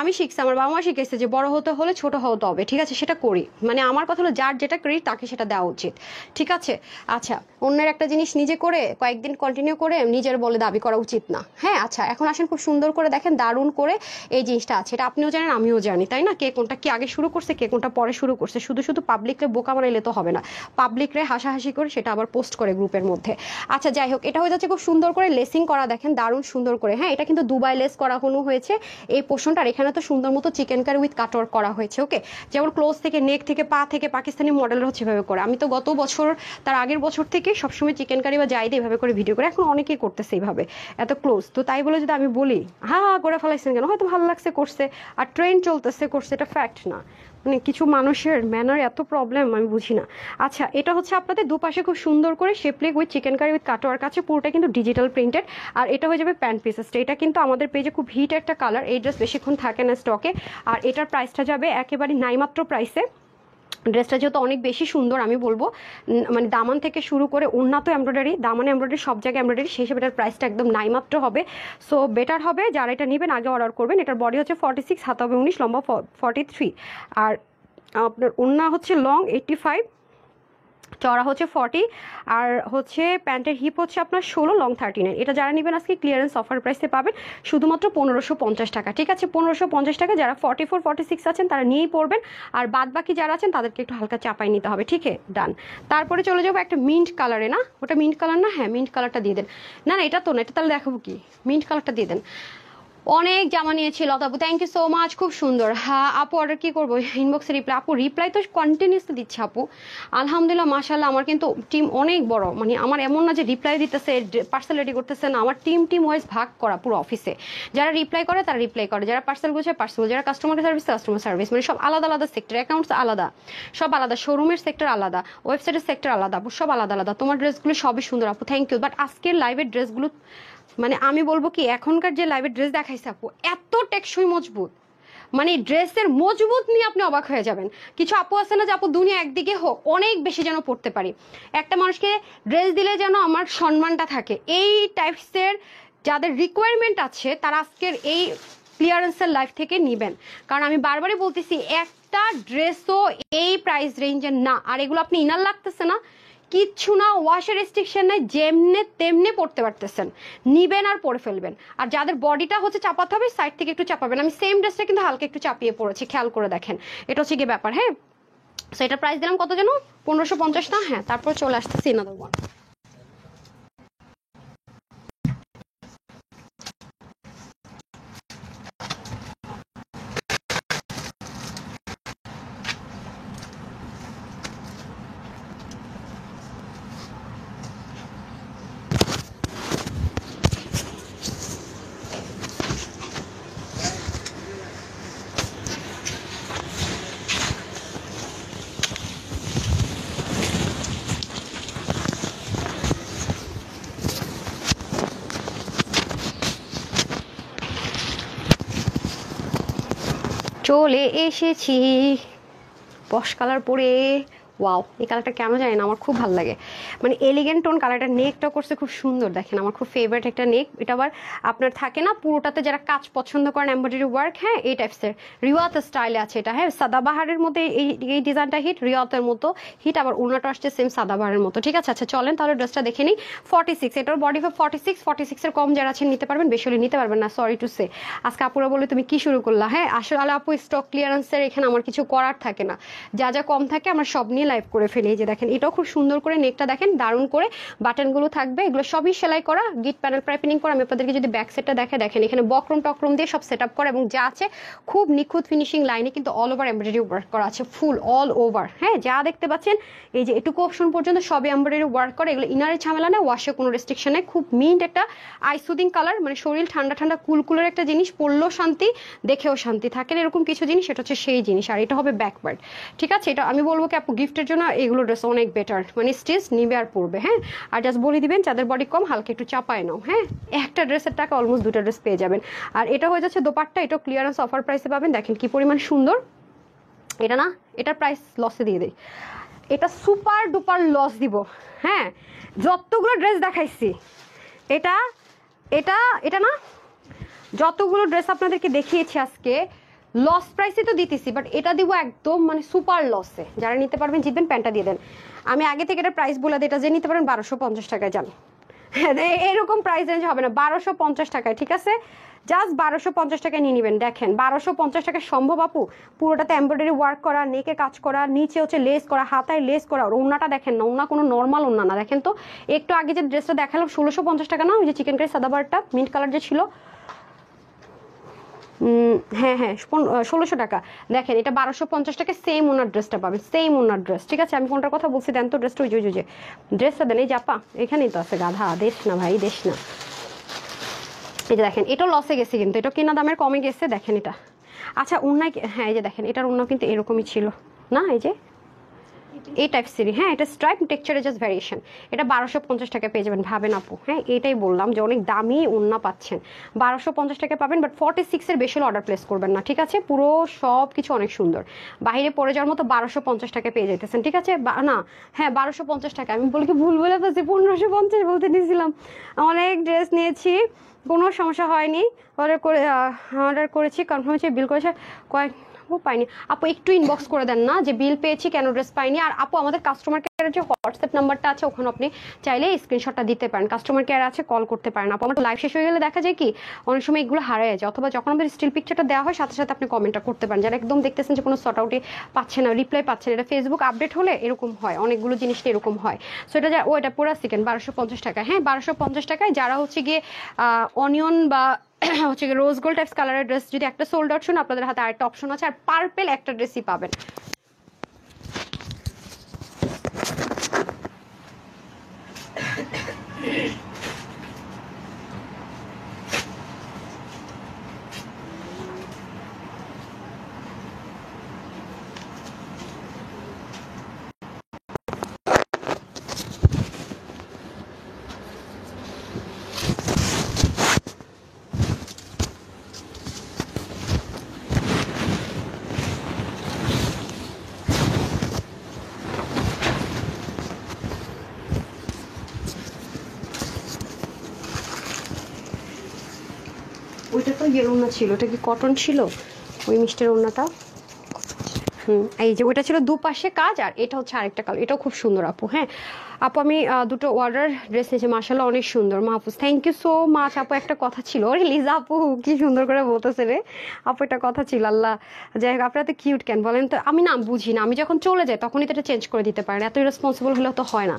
আমি শিখছি, আমার বাবা মা শিখেছে যে বড় হতে হলে ছোট হতে হবে, ঠিক আছে, সেটা করি। মানে আমার কথা হলো যার যেটা ক্রেডিট তাকে সেটা দেওয়া উচিত, ঠিক আছে। আচ্ছা, অন্যের একটা জিনিস নিজে করে কয়েকদিন কন্টিনিউ করে নিজের বলে দাবি করা উচিত না। হ্যাঁ, আচ্ছা, এখন আসেন, খুব সুন্দর করে দেখেন, দারুণ করে এই জিনিসটা আছে, এটা আপনিও জানেন আমিও জানি, তাই না? কে কোনটা কি আগে শুরু করছে, কে কোনটা পরে শুরু করছে। শুধু শুধু পাবলিকরে বোকা বানাইলে তো হবে না, পাবলিকরে হাসাহাসি করে সেটা আবার পোস্ট করে গ্রুপের মধ্যে। আচ্ছা, যাই হোক, এটা হয়ে যাচ্ছে খুব সুন্দর করে লেসিং করা, দেখেন দারুণ সুন্দর করে। হ্যাঁ, এটা কিন্তু দুবাই লেস করা কোনো হয়েছে এই পোর্শনটা, আর এখানে তো সুন্দর মতো চিকেন কারি উইথ কাটওয়ার্ক করা হয়েছে। ওকে, যেমন ক্লোজ থেকে, নেক থেকে, পা থেকে পাকিস্তানি মডেল হচ্ছে এভাবে করে। আমি তো গত বছর, তার আগের বছর থেকে সবসময় চিকেন কারি বা জাইদে এভাবে করে ভিডিও করে, এখন অনেকেই করতেছে এইভাবে এত ক্লোজ। তো তাই বলে যদি আমি বলি হা করে ফেলাইছেন কেন, হয়তো ভালো লাগছে করছে, আর ট্রেন্ড চলতেছে করছে, এটা ফ্যাক্ট না। মানে কিছু মানুষের ম্যানার এত প্রবলেম আমি বুঝি না। আচ্ছা, এটা হচ্ছে আপনাদের দুপাশে খুব সুন্দর করে শেপলেক উইথ চিকেন কারি উইথ কাটোয়ার কাছে, পুরোটা কিন্তু ডিজিটাল প্রিন্টেড। আর এটা হয়ে যাবে প্যান্ট পিসেসটা। এটা কিন্তু আমাদের পেজে খুব হিট একটা কালার, এই ড্রেস বেশিক্ষণ থাকে না স্টকে। আর এটার প্রাইসটা যাবে একেবারে নাইমাত্র প্রাইসে। ড্রেসটা যেহেতু অনেক বেশি সুন্দর, আমি বলবো মানে দামান থেকে শুরু করে উন্নত এমব্রয়ডারি, দামানে এমব্রয়ডারি, সব জায়গায় এমব্রয়ডারি, সেই হিসেবে এটার প্রাইসটা একদম নাইমাত্র হবে। সো বেটার হবে যারা এটা নেবেন আগে অর্ডার করবেন। এটার বডি হচ্ছে 46, হাত হবে 19, লম্বা 43। আর আপনার ওড়না হচ্ছে লং 85, চড়া হচ্ছে 40, আর হচ্ছে প্যান্টের হিপ হচ্ছে আপনার 16, লং 39। এটা যারা নেবেন আজকে ক্লিয়ারেন্স অফার প্রাইসে পাবেন শুধুমাত্র 1550 টাকা। ঠিক আছে, 1550 টাকা। যারা 44, 46 আছেন তারা নিয়েই পড়বেন, আর বাদ বাকি যারা আছেন তাদেরকে একটু হালকা চাপাই নিতে হবে। ঠিক আছে, ডান। তারপরে চলে যাবো একটা মিন্ট কালারে। না ওটা মিন্ট কালার না? হ্যাঁ, মিন্ট কালারটা দিয়ে দেন। না না, এটা তো না, এটা তাহলে দেখাবো কি, মিন্ট কালারটা দিয়ে দেন। অনেক জামা নিয়েছি লতা আপু, থ্যাংক ইউ সো মাচ, খুব সুন্দর। হ্যাঁ আপু, অর্ডার কি করবো? ইনবক্সে রিপ্লাই। আপু রিপ্লাই তো কন্টিনিউসলি দিচ্ছে আপু, আলহামদুলিল্লাহ মাশাআল্লাহ। আমার কিন্তু টিম অনেক বড়, মানে আমার এমন না যে রিপ্লাই দিতেছে পার্সেল রেডি করতেছে না, আমার টিম ওয়াইজ ভাগ করা পুরো অফিসে। যারা রিপ্লাই করে তারা রিপ্লাই করে, যারা পার্সেল গোছায় পার্সেল, যারা কাস্টমার সার্ভিস, মানে সব আলাদা আলাদা সেক্টর, অ্যাকাউন্টস আলাদা, সব আলাদা, শোরুমের সেক্টর আলাদা, ওয়েবসাইটের সেক্টর আলাদা আপু, সব আলাদা আলাদা। তোমার ড্রেসগুলো সবই সুন্দর আপু, থ্যাংক ইউ। বাট আজকের লাইভের ড্রেসগুলো মানে আমি বলবো কি, এখনকার যে লাইভের ড্রেস দেখাইছে আপু এত টেকসই মজবুত, মানে ড্রেসের মজবুত নিয়ে আপনি অবাক হয়ে যাবেন। কিছু আপু আছে না যে আপু দুনিয়া একদিকে হোক, অনেক বেশি যেন পড়তে পারি, একটা মানুষকে ড্রেস দিলে যেন আমার সম্মানটা থাকে, এই টাইপসের যাদের রিকোয়ারমেন্ট আছে তারা আজকের এই ক্লিয়ারেন্সের লাইফ থেকে নিবেন। কারণ আমি বারবারই বলতেছি একটা ড্রেসও এই প্রাইস রেঞ্জের না। আর এগুলো আপনি ইনার লাগতেছে না, কিচ্ছু না, ওয়াশের রেস্ট্রিকশন নাই, যেমনে তেমনি পড়তে পারতেছেন, নিবেন আর পরে ফেলবেন। আর যাদের বডিটা হচ্ছে চাপাতে হবে, সাইড থেকে একটু চাপাবেন। আমি সেম ড্রেসটা কিন্তু হালকা একটু চাপিয়ে পড়েছি, খেয়াল করে দেখেন। এটা হচ্ছে গিয়ে ব্যাপার। হ্যাঁ, সো এটা প্রাইস দিলাম কত যেন, 1550 না? হ্যাঁ, তারপর চলে আসতেছি another one। চলে এসেছি পশ কালার পরে। ওয়াও, এই কালারটা কেন জানি না আমার খুব ভালো লাগে, মানে এলিগেন্ট টোন কালারটা। নেকটা করছে খুব সুন্দর, দেখেন আমার খুব ফেভারিট একটা নেক। এটা আবার আপনার থাকে না পুরোটাতে, যারা কাজ পছন্দ করেন এমব্রয়ডারি ওয়ার্ক, হ্যাঁ এই টাইপসের রিওয়াত স্টাইলে আছে এটা। হ্যাঁ, সাদাবাহারের মধ্যে এই ডিজাইনটা হিট, রিওয়াতের মতো হিট, আবার ওড়নাটা আসছে সেম সাদাবাহারের মতো। ঠিক আছে, আচ্ছা চলেন তাহলে ড্রেসটা দেখে নিই। 46, এটার বডি 46 এর কম যারা আছেন নিতে পারবেন, বেশি হলে নিতে পারবেন না, সরি টু সে। আজকে আপুরা বলে তুমি কি শুরু করলা? হ্যাঁ আসলে আপু স্টক ক্লিয়ারেন্সের এখানে আমার কিছু করার থাকে না, যা যা কম থাকে আমরা সব নিয়ে লাইভ করে ফেলি। যে দেখেন এটাও খুব সুন্দর করে, নেকটা দেখেন দারুণ করে, বাটনগুলো থাকবে, এগুলো সবই সেলাই করা, গিট প্যানেল পাইপিং করা। আমি আপনাদেরকে যদি ব্যাক সেটটা দেখেন এখানে বক্রম টক্রম দিয়ে সব সেট আপ করা, এবং যা আছে খুব নিখুঁত ফিনিশিং লাইনে কিন্তু অল ওভার এমব্রয়ডারি ওয়ার্ক করা আছে, ফুল অল ওভার। হ্যাঁ, যা দেখতে পাচ্ছেন এই যে এটুকু অপশন পর্যন্ত সবই এমব্রয়ডারি ওয়ার্ক করে। এগুলো ইনারের ঝামেলা নেই, ওয়াশে কোনো রেস্ট্রিকশন নেই। খুব মিন্ট একটা আইসুদিং কালার, মানে শরীর ঠান্ডা ঠান্ডা কুলকুলের একটা জিনিস, পরলেও শান্তি, দেখেও শান্তি থাকে এরকম কিছু জিনিস, এটা হচ্ছে সেই জিনিস। আর এটা হবে ব্যাকওয়ার্ড। ঠিক আছে, এটা আমি বলবো কি আপু গিফটের জন্য এগুলো ড্রেস অনেক বেটার, মানে স্টিচ নিবে আর পরবে। হ্যাঁ, আর জাস্ট বলে দিবেন যাদের বডি কম হালকা একটু চাপায় নাও। হ্যাঁ, একটা ড্রেসের টাকা অলমোস্ট দুটো ড্রেস পেয়ে যাবেন। আর এটা হয়ে যাচ্ছে দোপাট্টা, এটা ক্লিয়ারেন্স অফার প্রাইসে পাবেন। দেখেন কি পরিমাণ সুন্দর এটা। না এটার প্রাইস লসে দিয়ে দেয়, এটা সুপার ডুপার লস দিব। হ্যাঁ, যতগুলো ড্রেস দেখাইছি এটা এটা এটা না, যতগুলো ড্রেস আপনাদেরকে দেখিয়েছি আজকে লস প্রাইসে তো দিতেছি, বাট এটা দিব একদম মানে সুপার লসে। যারা নিতে পারবেন জিতবেন, প্যান্টটা দিয়ে দেন। আমি আগে থেকে এটা প্রাইস বলে দিই, এটা যে নিতে পারেন 1250 টাকায় যান। এরকম প্রাইস রেঞ্জ হবে না, 1250 টাকায়। ঠিক আছে, জাস্ট 1250 টাকায় নিয়ে নেবেন। দেখেন 1250 টাকায় সম্ভব আপু? পুরোটাতে এমব্রয়ডারি ওয়ার্ক করা, নেকে কাজ করা, নিচে হচ্ছে লেস করা, হাতায় লেস করা। ওড়নাটা দেখেন না, ওড়না কোনো নর্মাল ওড়না না। দেখেন তো একটু আগে যে ড্রেসটা দেখালাম 1650 টাকা না, ওই যে চিকেন কারি সাদাবারটা মিন্ট কালার যে ছিল, হ্যাঁ 1600 টাকা। দেখেন এটা 1250 টাকা, সেম ওনার ড্রেসটা পাবেন, সেম ওনার ড্রেস। ঠিক আছে, আমি কোনটার কথা বলছি দেন তো, ড্রেসটা ওই যে ড্রেসটা দেন, এই জাপা এখানেই তো আছে, গাধা দেশ না ভাই, দেশ না। এই যে দেখেন এটা লসে গেছে, কিন্তু এটা কেনা দামের কমে গেছে। দেখেন এটা আচ্ছা ওড়নায় হ্যাঁ এই যে দেখেন এটার ওড়না কিন্তু এরকমই ছিল না, এই যে এই টাইপ সিরি, হ্যাঁ এটা স্ট্রাইপ টেক্সচারে জাস্ট ভ্যারিয়েশন। এটা 1250 টাকা পেয়ে যাবেন, ভাবেন আপু। হ্যাঁ এটাই বললাম যে অনেক দামি ওড়না পাচ্ছেন, 1250 টাকা পাবেন। বাট 46 এর বেশি অর্ডার প্লেস করবেন না, ঠিক আছে? পুরো সব কিছু অনেক সুন্দর, বাইরে পরে যাওয়ার মতো 1250 টাকা পেয়ে যাইতেছেন, ঠিক আছে? না হ্যাঁ 1250 টাকা, আমি বলি কি ভুল বলে ফেলছি, 1550 বলতে নিয়েছিলাম। অনেক ড্রেস নিয়েছি, কোনো সমস্যা হয়নি। অর্ডার করেছি, কনফার্ম হয়েছে, বিল করেছে, কয়েক পাইনি। আপু একটু ইনবক্স করে দেন না যে বিল পেয়েছি কেন ড্রেস পাইনি। আর আপু আমাদের কাস্টমার কেয়ারের যে হোয়াটসঅ্যাপ নাম্বারটা আছে ওখানে আপনি চাইলে স্ক্রিনশটটা দিতে পারেন, কাস্টমার কেয়ার আছে, কল করতে পারেন। আপু আমার লাইভ শেষ হয়ে গেলে দেখা যায় কি অনেক সময় এগুলো হারিয়ে যায়, অথবা যখন আমাদের স্টিল পিকচারটা দেওয়া হয় সাথে সাথে আপনি কমেন্টটা করতে পারেন। যারা একদম দেখতেছেন যে কোনো শর্ট আউটে পাচ্ছে না, রিপ্লাই পাচ্ছেন, এটা ফেসবুক আপডেট হলে এরকম হয়, অনেকগুলো জিনিসটা এরকম হয়। সো এটা ও এটা পুরো সেকেন্ড 1250 টাকা। হ্যাঁ 1250 টাকায় যারা হচ্ছে গিয়ে অনিয়ন বা হচ্ছে রোজ গোল্ড টাইপস কালারের ড্রেস যদি একটা সোল্ড আউট শুনে, আপনাদের হাতে আরেকটা অপশন আছে, আর পার্পেল একটা ড্রেসই পাবেন। ওইটা তো ইয়ের ওড়না ছিল, ওটা কি কটন ছিল ওই মিষ্টির ওড়নাটা? এই যে ওইটা ছিল দুপাশে কাজ, আর এটা হচ্ছে আরেকটা কালার, এটাও খুব সুন্দর আপু। হ্যাঁ আপু আমি দুটো অর্ডার ড্রেস নিয়েছি, মাশাআল্লাহ অনেক সুন্দর। Mahfuz thank you so much. আপু একটা কথা ছিল, ওরে লিজা আপু কি সুন্দর করে বলতেছে রে। আপু একটা কথা ছিল, আল্লাহ যাই হোক আপনারা তো কিউট কেন বলেন তো, আমি না বুঝি না, আমি যখন চলে যাই তখনই তো এটা চেঞ্জ করে দিতে পারেন, এত রেসপন্সিবল হলেও তো হয় না।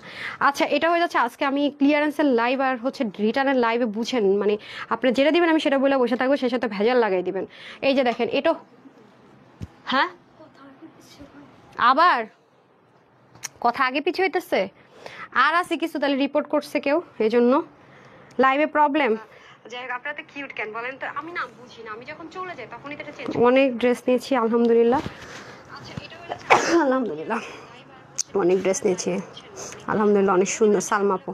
আচ্ছা এটা হয়ে যাচ্ছে আজকে আমি ক্লিয়ারেন্সের লাইভ আর হচ্ছে রিটার্নের লাইভে বুঝেন, মানে আপনারা যেটা দিবেন আমি সেটা বলে বসে থাকবো, সেই সাথে ভেজাল লাগাই দিবেন। এই যে দেখেন এটা, হ্যাঁ আবার কথা আগে পিছু হইতেছে, আর আছে কিছু তাহলে রিপোর্ট করছে কেউ এই জন্য লাইভে প্রবলেম। যাই হোক আপনারা তো কিউট কেন বলেন তো, আমি না বুঝি না, আমি যখন চলে যাই তখনই তো এটা চেঞ্জ। অনেক ড্রেস নিয়েছি আলহামদুলিল্লাহ। আচ্ছা এটা আলহামদুলিল্লাহ অনেক ড্রেস নিয়েছি আলহামদুলিল্লাহ, অনেক সুন্দর। সালমা আপু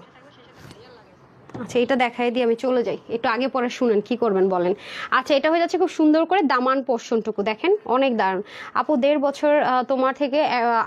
আচ্ছা এটা দেখাই দিয়ে আমি চলে যাই, একটু আগে পরে শুনেন কি করবেন বলেন। আচ্ছা এটা হয়ে যাচ্ছে খুব সুন্দর করে দামান পোর্শনটুকু দেখেন, অনেক দারুণ। আপু 1.5 বছর তোমার থেকে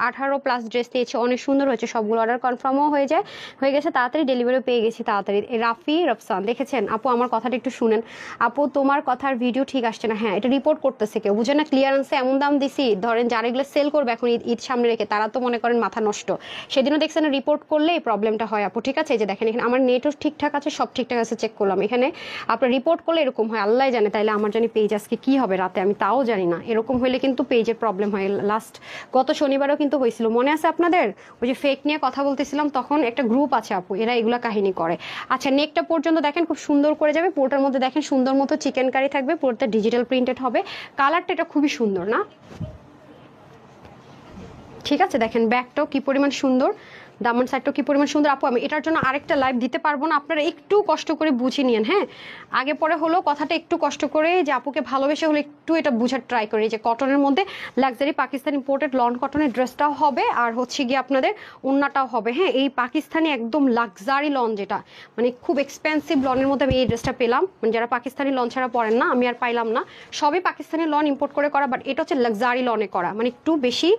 18+ ড্রেস নিয়েছি, অনেক সুন্দর হয়েছে, সবগুলো অর্ডার কনফার্মও হয়ে গেছে, তাড়াতাড়ি ডেলিভারিও পেয়ে গেছি তাড়াতাড়ি। রাফি রফসান দেখেছেন আপু, আমার কথাটা একটু শুনেন। আপু তোমার কথার ভিডিও ঠিক আসছে না, হ্যাঁ এটা রিপোর্ট করতেছে কেউ, বুঝেন না? ক্লিয়ারেন্সে এমন দাম দিছি, ধরেন যারা এগুলো সেল করবে এখন ঈদ সামনে রেখে, তারা তো মনে করেন মাথা নষ্ট। সেদিনও দেখছেন রিপোর্ট করলে এই প্রবলেমটা হয় আপু, ঠিক আছে? এই যে দেখেন এখানে আমার নেটও ঠিকঠাক আছে, সব ঠিকঠাক আছে, চেক করলাম। এখানে আপনার রিপোর্ট করলে এরকম হয়, আল্লাহ জানে তাইলে আমার জানি পেজ আজকে কি হবে রাতে, আমি তাও জানি না। এরকম হলে কিন্তু পেজের প্রবলেম হয়, গত শনিবারও কিন্তু হয়েছিল, মনে আছে আপনাদের? ওই যে ফেক নিয়ে কথা বলতেছিলাম তখন, একটা গ্রুপ আছে আপু এরা এগুলা কাহিনী করে। আচ্ছা নেকটা পর্যন্ত দেখেন খুব সুন্দর করে যাবে, পুরোটার মধ্যে দেখেন সুন্দর মতো চিকেন কারি থাকবে, পুরোটা ডিজিটাল প্রিন্টেড হবে, কালারটা এটা খুবই সুন্দর না? ঠিক আছে দেখেন ব্যাগটাও কি পরিমাণ সুন্দর, দামন সাইডটাও কি পরিমাণ সুন্দর। আপু আমি এটার জন্য আরেকটা লাইভ দিতে পারবো না, আপনারা একটু কষ্ট করে বুঝে নিন। হ্যাঁ আগে পরে হলো কথাটা একটু কষ্ট করে, যে আপুকে ভালোবেসে হলো একটু এটা বুঝার ট্রাই করি, যে কটনের মধ্যে লাক্সারি পাকিস্তানি ইম্পোর্টেড লন কটনের ড্রেসটাও হবে, আর হচ্ছে গিয়ে আপনাদের ওড়নাটাও হবে। হ্যাঁ এই পাকিস্তানি একদম লাক্সারি লন, যেটা মানে খুব এক্সপেন্সিভ লনের মধ্যে আমি এই ড্রেসটা পেলাম, মানে যারা পাকিস্তানি লন ছাড়া পরেন না, আমি আর পাইলাম না, সবই পাকিস্তানি লন ইম্পোর্ট করে করা, বাট এটা হচ্ছে লাক্সারি লনে করা, মানে একটু বেশি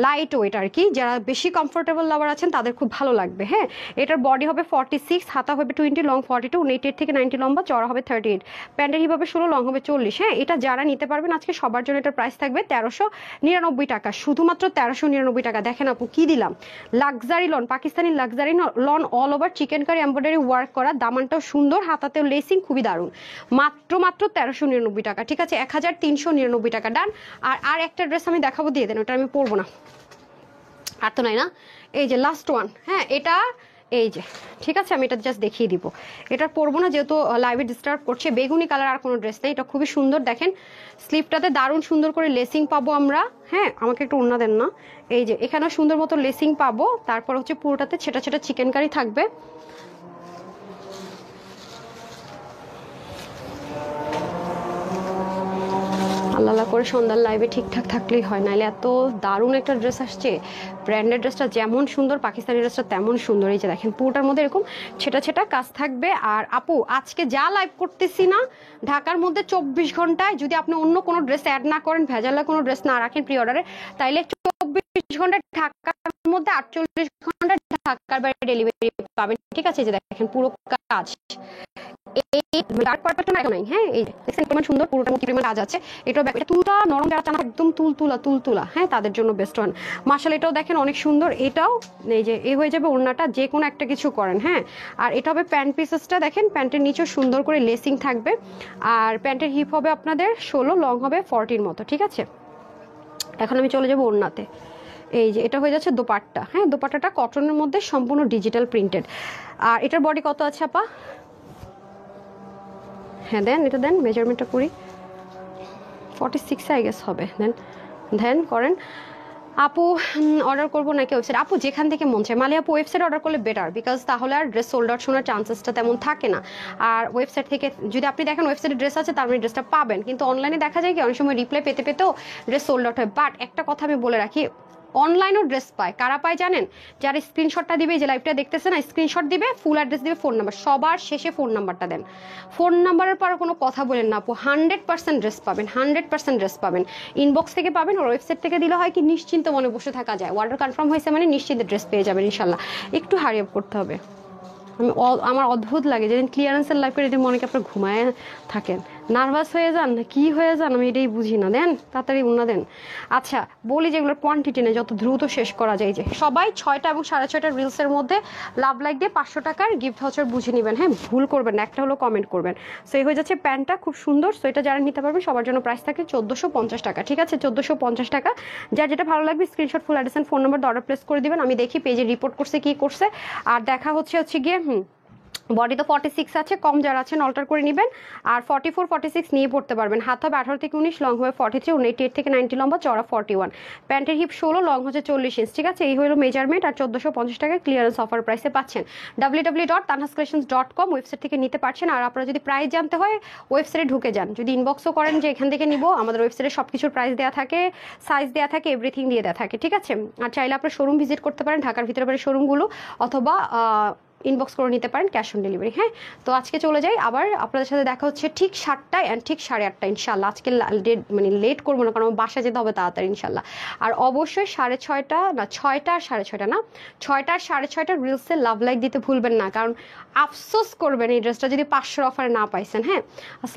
লাইট ওয়েট আর কি, যারা বেশি কমফোর্টেবল লাভার আছেন তাদের খুব ভালো লাগবে। হ্যাঁ এটার বডি হবে 46, হাতা হবে 20, লং 42, 88 থেকে 90 লম্বা, চড়া হবে 38, প্যান্টের হিপ হবে 16, লং হবে 40। হ্যাঁ এটা যারা নিতে পারবেন আজকে সবার জন্য এটার প্রাইস থাকবে 1399 টাকা, শুধুমাত্র 1399 টাকা। দেখেন আপু কি দিলাম, luxury lawn, Pakistani luxury lawn, all over chicken curry embroidery work করা, দামানটাও সুন্দর, হাতাতেও লেসিং খুবই দারুণ, মাত্র 1399 টাকা। ঠিক আছে 1399 টাকা ডান। আর একটা ড্রেস আমি দেখাবো, দিয়ে দেন, ওটা আমি পরবো না, আর তো নাই না। এই যে লাস্ট ওয়ান, হ্যাঁ এটা এই যে ঠিক আছে, আমি এটা জাস্ট দেখিয়ে দিব, এটা পরবো না যেহেতু লাইভে ডিস্টার্ব করছে। বেগুনি কালার আর কোনো ড্রেস নেই, এটা খুবই সুন্দর। দেখেন স্লিপটাতে দারুণ সুন্দর করে লেসিং পাবো আমরা। হ্যাঁ আমাকে একটু ওড়না দেন না, এই যে এখানেও সুন্দর মতো লেসিং পাবো, তারপর হচ্ছে পুরোটাতে ছেটা ছেটা চিকেন কারি থাকবে। আল্লাহ করে সন্ধ্যার লাইভে ঠিকঠাক থাকলেই হয়, নাহলে এত দারুণ একটা ড্রেস আসছে। ব্র্যান্ডেড ড্রেসটা যেমন সুন্দর, পাকিস্তানি ড্রেসটা তেমন সুন্দর। এই যে দেখেন পুরোটার মধ্যে এরকম ছেটা ছেটা কাজ থাকবে। আর আপু আজকে যা লাইভ করতেছি না, ঢাকার মধ্যে 24 ঘন্টায় যদি আপনি অন্য কোনো ড্রেস অ্যাড না করেন, ভেজালা কোনো ড্রেস না রাখেন প্রি অর্ডারে, তাইলে 24 ঘন্টা ঢাকার মধ্যে 48 ঘন্টা ঢাকার বাইরে ডেলিভারি পাবেন। ঠিক আছে, যে দেখেন পুরো কাজ সুন্দর, পুরোটা কাজ আছে। এটা তুলটা নরম, যারা চান একদম তুলতুলা, হ্যাঁ তাদের জন্য বেস্ট ওয়ান। মাশাআল্লাহ, এটাও দেখেন অনেক সুন্দর। এটাও এই যে এ হয়ে যাবে ওড়নাটা, যে কোনো একটা কিছু করেন, হ্যাঁ। আর এটা হবে প্যান্ট পিসেসটা, দেখেন প্যান্টের নিচেও সুন্দর করে লেসিং থাকবে। আর প্যান্টের হিপ হবে আপনাদের 16, লং হবে 40 মতো। ঠিক আছে, এখন আমি চলে যাবো ওড়নাতে। এই যে এটা হয়ে যাচ্ছে দোপাট্টা, হ্যাঁ দোপাট্টাটা কটনের মধ্যে সম্পূর্ণ ডিজিটাল প্রিন্টেড। আর এটার বডি কত আছে আপা? হ্যাঁ দেন, এটা দেন, মেজারমেন্টটা করি। 46 আই গেস হবে। দেন করেন আপু। অর্ডার করবো নাকি ওয়েবসাইট? আপু যেখান থেকে মন চায়। মালি আপু ওয়েবসাইট অর্ডার করলে বেটার, বিকজ তাহলে আর ড্রেস সোল্ড আউট শোনার চান্সেসটা তেমন থাকে না। আর ওয়েবসাইট থেকে যদি আপনি দেখেন ওয়েবসাইটে ড্রেস আছে, তার মানে ড্রেসটা পাবেন, কিন্তু অনলাইনে দেখা যায় কি অনেক সময় রিপ্লাই পেতে পেতেও ড্রেস সোল্ড আউট হয়। বাট একটা কথা আমি বলে রাখি, অনলাইনও ড্রেস পায়। কারা পায় জানেন? যারা স্ক্রিনশটটা দিবে, যে লাইভটা দেখতেছে না, স্ক্রিনশট দিবে, ফুল অ্যাড্রেস দিবে, ফোন নাম্বার, সবার শেষে ফোন নাম্বারটা দেন। ফোন নাম্বারের পর কোনো কথা বলেন না আপু, 100% ড্রেস পাবেন, 100% ড্রেস পাবেন। ইনবক্স থেকে পাবেন, আর ওয়েবসাইট থেকে দিলে হয় কি নিশ্চিন্ত মনে বসে থাকা যায়। অর্ডার কনফার্ম হয়েছে মানে নিশ্চিন্তে ড্রেস পেয়ে যাবেন ইনশাল্লাহ। একটু হারি আপ করতে হবে। আমার অদ্ভুত লাগে যেদিন ক্লিয়ারেন্সের লাইভ করে, এদিন মনে কি আপনার ঘুমায় থাকেন, নার্ভাস হয়ে যান না কি হয়ে যান, আমি এটাই বুঝি না। দেন তাড়াতাড়ি উন্না দেন। আচ্ছা বলি, যেগুলোর কোয়ান্টিটি নেই, যত দ্রুত শেষ করা যায়। যে সবাই 6টা এবং 6:30 রিলসের মধ্যে লাভ লাইক দিয়ে 500 টাকার গিফট ভাউচার বুঝে নেবেন, হ্যাঁ ভুল করবেন না, একটা হলো কমেন্ট করবেন। সো এই হয়ে যাচ্ছে প্যান্টটা, খুব সুন্দর। সো এটা যারা নিতে পারবেন সবার জন্য প্রাইস থাকে 1450 টাকা। ঠিক আছে, 1450 টাকা। যার যেটা ভালো লাগবে screenshot, full address, phone number order place করে দিবেন। আমি দেখি পেজে রিপোর্ট করছে কি করছে। আর দেখা হচ্ছে গিয়ে বডি তো 46 আছে, কম যারা আছেন অল্টার করে নেবেন। আর 44, 46 নিয়ে পড়তে পারবেন। হাত হবে 18 থেকে 19, লং হবে 43, 88 থেকে 90 লম্বা, চড়া 41। প্যান্টের হিপ 16, লং হচ্ছে 40 ইঞ্চ। ঠিক আছে, এই হলো মেজারমেন্ট। আর 1450 টাকায় ক্লিয়ারেন্স অফার প্রাইসে পাচ্ছেন। www.tanhascollections.com ওয়েবসাইট থেকে নিতে পারছেন। আর আপনারা যদি প্রাইস জানতে হয় ওয়েবসাইটে ঢুকে যান, যদি ইনবক্সও করেন যে এখান থেকে নিব, আমাদের ওয়েবসাইটে সব কিছুর প্রাইস দেওয়া থাকে, সাইজ দেওয়া থাকে, এভরিথিং দিয়ে দেওয়া থাকে। ঠিক আছে, আর চাইলে আপনার শোরুম ভিজিট করতে পারেন, ঢাকার ভিতরে বাড়ির শোরুমগুলো, অথবা ইনবক্স করে নিতে পারেন ক্যাশ অন ডেলিভারি। হ্যাঁ, তো আজকে চলে যাই, আবার আপনাদের সাথে দেখা হচ্ছে ঠিক 7টায় অ্যান্ড ঠিক 8:30 ইনশাল্লাহ। আজকে মানে লেট করবো না, কারণ বাসা যেতে হবে তাড়াতাড়ি ইনশাল্লাহ। আর অবশ্যই 6:30 না, 6টা আর 6:30 না, 6টা আর 6:30 রিলসে লাভ লাইক দিতে ভুলবেন না, কারণ আফসোস করবেন এই ড্রেসটা যদি 500 অফারে না পাইছেন। হ্যাঁ, আসলে